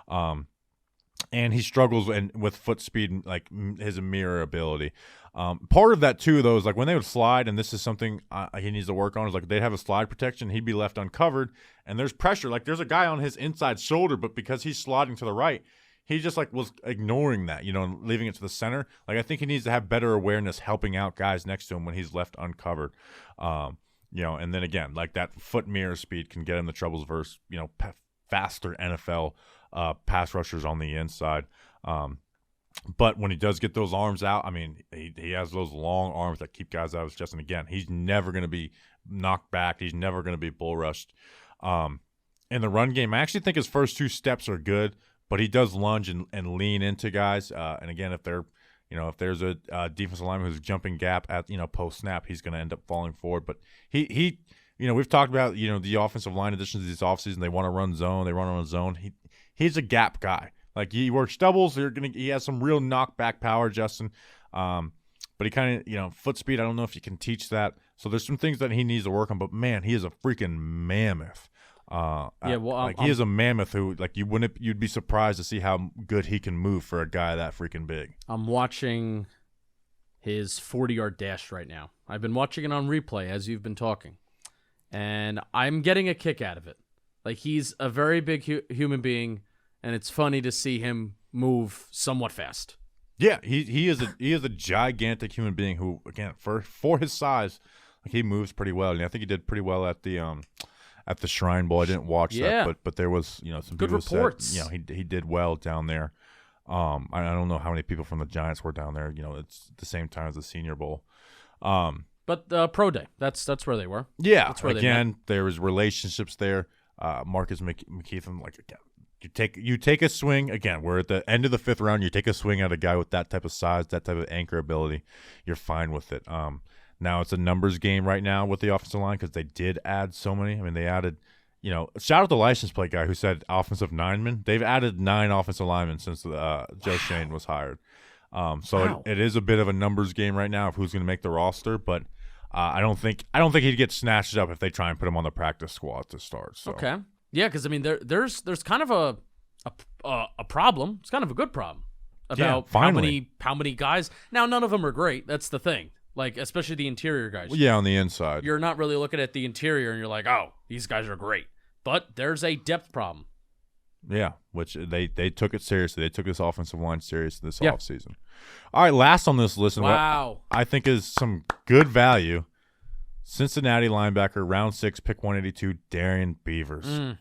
and he struggles with foot speed, like his mirror ability. Part of that too, though, is like when they would slide, and this is something he needs to work on. Is like they'd have a slide protection, he'd be left uncovered, and there's pressure. Like there's a guy on his inside shoulder, but because he's sliding to the right, he just like was ignoring that, and leaving it to the center. Like I think he needs to have better awareness helping out guys next to him when he's left uncovered. And then again, like that foot mirror speed can get him the troubles versus, faster NFL pass rushers on the inside. But when he does get those arms out, I mean, he has those long arms that keep guys out of his chest. And again, he's never going to be knocked back. He's never going to be bull rushed. In the run game, I actually think his first 2 steps are good, but he does lunge and lean into guys. And again, if there's a defensive lineman who's jumping gap at, post snap, he's going to end up falling forward. But he we've talked about, the offensive line additions this offseason. They want to run zone. They run on a zone. He's a gap guy. Like he works doubles. He has some real knockback power, Justin. But he kind of, foot speed. I don't know if you can teach that. So there's some things that he needs to work on. But man, he is a freaking mammoth. He is a mammoth who, like, you'd be surprised to see how good he can move for a guy that freaking big. I'm watching his 40-yard dash right now. I've been watching it on replay as you've been talking, and I'm getting a kick out of it. Like, he's a very big human being, and it's funny to see him move somewhat fast. Yeah, he is a gigantic human being who, again, for his size, like, he moves pretty well. And I think he did pretty well at the Shrine Bowl. I didn't watch that, but there was, some good people reports. Said, he did well down there. I don't know how many people from the Giants were down there. It's the same time as the Senior Bowl. But Pro Day, that's where they were. Yeah, that's where again, there was relationships there. Marcus McKethan, like, again, you take a swing. Again, we're at the end of the 5th round. You take a swing at a guy with that type of size, that type of anchor ability, you're fine with it. Now it's a numbers game right now with the offensive line because they did add so many. I mean, they added, shout out the license plate guy who said offensive linemen. They've added 9 offensive linemen since Joe Shane was hired. It is a bit of a numbers game right now of who's going to make the roster, but I don't think he'd get snatched up if they try and put him on the practice squad to start. So. Okay, yeah, because I mean, there's kind of a problem. It's kind of a good problem about how many guys. Now, none of them are great. That's the thing. Like, especially the interior guys. Well, yeah, on the inside. You're not really looking at the interior and you're like, oh, these guys are great. But there's a depth problem. Yeah, which they took it seriously. They took this offensive line seriously this offseason. All right, last on this list, wow. I think is some good value. Cincinnati linebacker, round 6, pick 182, Darrian Beavers.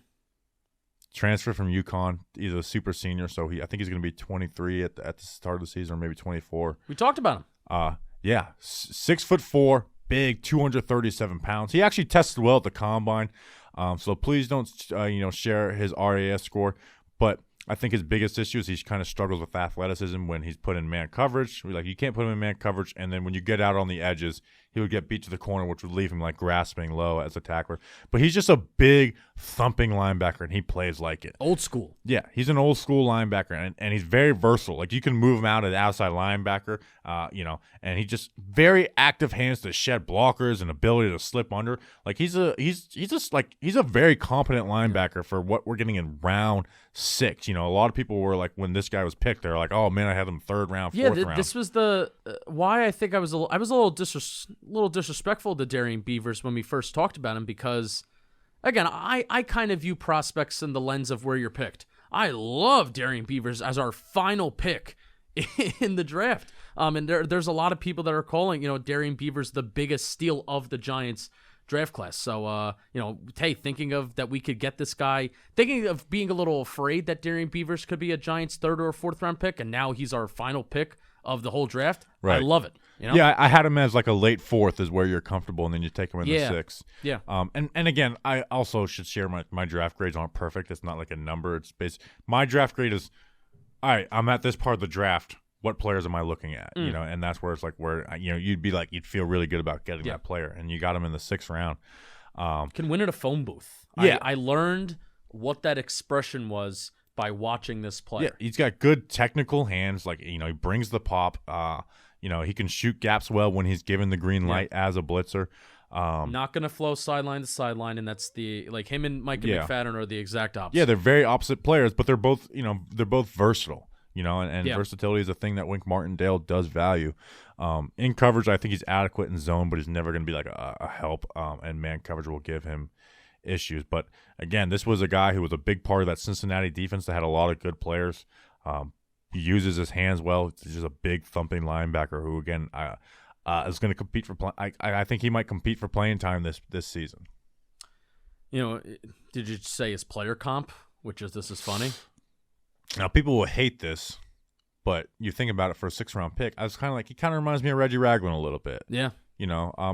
Transfer from UConn. He's a super senior, so I think he's going to be 23 at the start of the season, or maybe 24. We talked about him. Yeah, 6'4", big, 237 pounds. He actually tested well at the combine, so please don't share his RAS score. But I think his biggest issue is he kind of struggles with athleticism when he's put in man coverage. Like, you can't put him in man coverage, and then when you get out on the edges, he would get beat to the corner, which would leave him like grasping low as a tackler. But he's just a big, thumping linebacker, and he plays like it. Old school. Yeah, he's an old school linebacker, and he's very versatile. Like, you can move him out as outside linebacker, and he just very active hands to shed blockers and ability to slip under. Like, he's a very competent linebacker for what we're getting in round 6. A lot of people were like, when this guy was picked, they're like, oh man, I had him 3rd round, 4th round. This was the why I think I was a little disrespectful to Darrian Beavers when we first talked about him, because again, I kind of view prospects in the lens of where you're picked. I love Darrian Beavers as our final pick in the draft. And there's a lot of people that are calling, Darrian Beavers the biggest steal of the Giants draft class. So, thinking of that we could get this guy, thinking of being a little afraid that Darrian Beavers could be a Giants 3rd or 4th round pick, and now he's our final pick of the whole draft. Right. I love it. Yeah, I had him as like a late 4th is where you're comfortable, and then you take him in the 6th. Yeah. And again, I also should share my draft grades aren't perfect. It's not like a number. It's my draft grade is, all right, I'm at this part of the draft. What players am I looking at? And that's where it's like you'd feel really good about getting that player, and you got him in the 6th round. Can win at a phone booth. Yeah, I learned what that expression was by watching this player. Yeah, he's got good technical hands. Like, he brings the pop. He can shoot gaps well when he's given the green light as a blitzer. Not going to flow sideline to sideline, and that's him and Micah McFadden are the exact opposite. Yeah, they're very opposite players, but they're both versatile. And versatility is a thing that Wink Martindale does value. In coverage, I think he's adequate in zone, but he's never going to be like a help, and man coverage will give him issues. But again, this was a guy who was a big part of that Cincinnati defense that had a lot of good players. He uses his hands well. He's just a big thumping linebacker who, again, is going to compete for I think he might compete for playing time this season. Did you say his player comp? This is funny. Now, people will hate this, but you think about it for a 6th-round pick. I was kind of like, he kind of reminds me of Reggie Ragland a little bit. Yeah.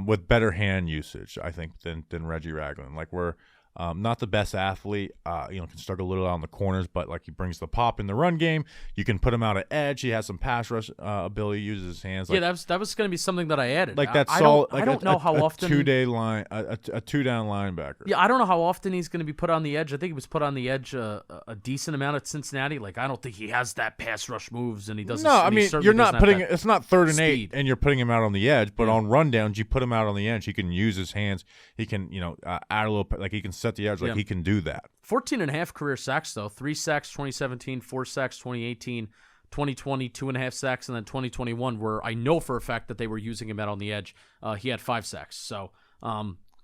With better hand usage, I think, than Reggie Ragland. Like, we're not the best athlete. Can struggle a little on the corners, but like he brings the pop in the run game. You can put him out at edge. He has some pass rush ability. Uses his hands. Like, that was going to be something that I added. Like that solid. I don't know how often a 2-down linebacker. Yeah, I don't know how often he's going to be put on the edge. I think he was put on the edge a decent amount at Cincinnati. Like, I don't think he has that pass rush moves, and he doesn't. No, I mean, you're not putting. It's not 3rd and 8, speed. and you're putting him out on the edge. But on rundowns, you put him out on the edge. He can use his hands. He can, add a little. Like, he can set the edge. Like, he can do that. 14.5 career sacks, though. 3 sacks 2017, 4 sacks 2018, 2020, 2.5 sacks, and then 2021, where I know for a fact that they were using him out on the edge. He had 5 sacks. So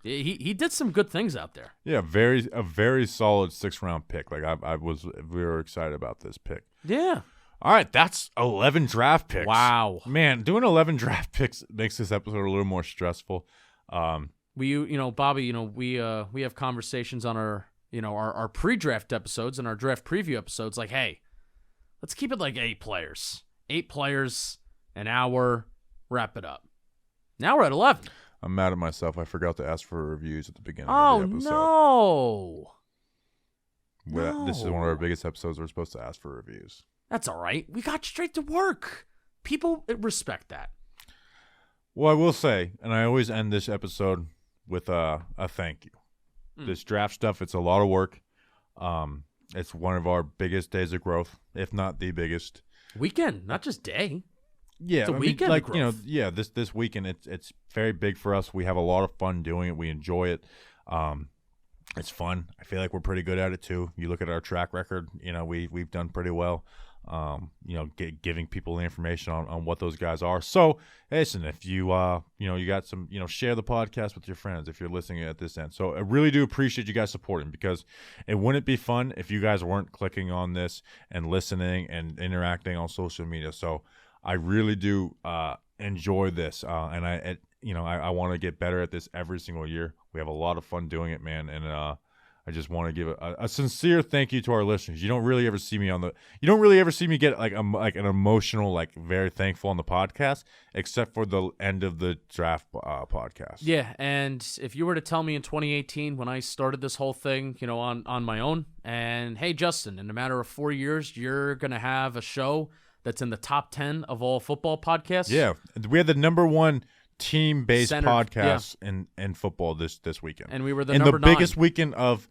he did some good things out there. Yeah, a very solid 6th-round pick. Like, we were excited about this pick. Yeah. All right, that's 11 draft picks. Wow. Man, doing 11 draft picks makes this episode a little more stressful. Bobby, we have conversations on our pre-draft episodes and our draft preview episodes. Like, hey, let's keep it like 8 players. 8 players, an hour, wrap it up. Now we're at 11. I'm mad at myself. I forgot to ask for reviews at the beginning of the episode. Oh, no. This is one of our biggest episodes. We're supposed to ask for reviews. That's all right. We got straight to work. People respect that. Well, I will say, and I always end this episode with a thank you. This draft stuff, it's a lot of work. It's one of our biggest days of growth, if not the biggest. Weekend, not just day. Yeah, it's a weekend of growth. This weekend, it's very big for us. We have a lot of fun doing it. We enjoy it. It's fun. I feel like we're pretty good at it too. You look at our track record, we've done pretty well. Giving people the information on what those guys are. So, listen, if you got some, share the podcast with your friends if you're listening at this end. So I really do appreciate you guys supporting, because it wouldn't be fun if you guys weren't clicking on this and listening and interacting on social media. So I really do enjoy this, and I want to get better at this every single year. We have a lot of fun doing it, man, and I just want to give a sincere thank you to our listeners. You don't really ever see me get like an emotional, like very thankful on the podcast, except for the end of the draft podcast. Yeah, and if you were to tell me in 2018 when I started this whole thing, on my own, and hey, Justin, in a matter of 4 years, you're gonna have a show that's in the top 10 of all football podcasts. Yeah, we had the number 1 team-based podcast in football this weekend, and we were the biggest weekend of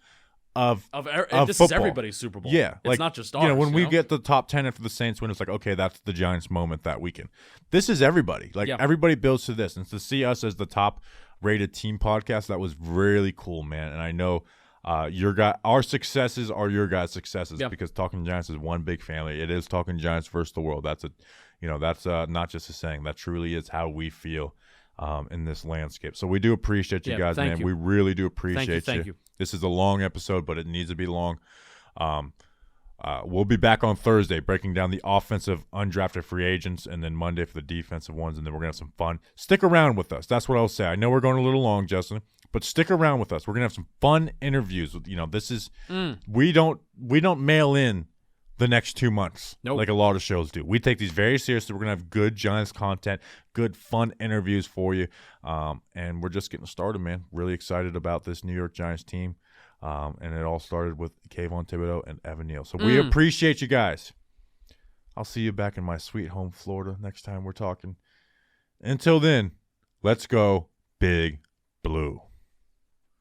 this football. Is everybody's Super Bowl. Yeah, it's not just ours. When we get the top 10 after the Saints win, it's like, okay, that's the Giants' moment that weekend. This is everybody. Everybody builds to this, and to see us as the top-rated team podcast, that was really cool, man. And I know our successes are your guys' successes, because Talking Giants is one big family. It is Talking Giants versus the world. That's not just a saying. That truly is how we feel in this landscape. So we do appreciate you guys, man. We really do appreciate Thank you. This is a long episode, but it needs to be long. We'll be back on Thursday breaking down the offensive undrafted free agents, and then Monday for the defensive ones, and then we're going to have some fun. Stick around with us. That's what I'll say. I know we're going a little long, Justin, but stick around with us. We're going to have some fun interviews. This is we don't mail in the next 2 months like a lot of shows do. We take these very seriously. We're going to have good Giants content, good fun interviews for you, and we're just getting started, man. Really excited about this New York Giants team, and it all started with Kayvon, Thibodeaux, and Neal. So we appreciate you guys. I'll see you back in my sweet home Florida next time we're talking. Until then, let's go Big Blue.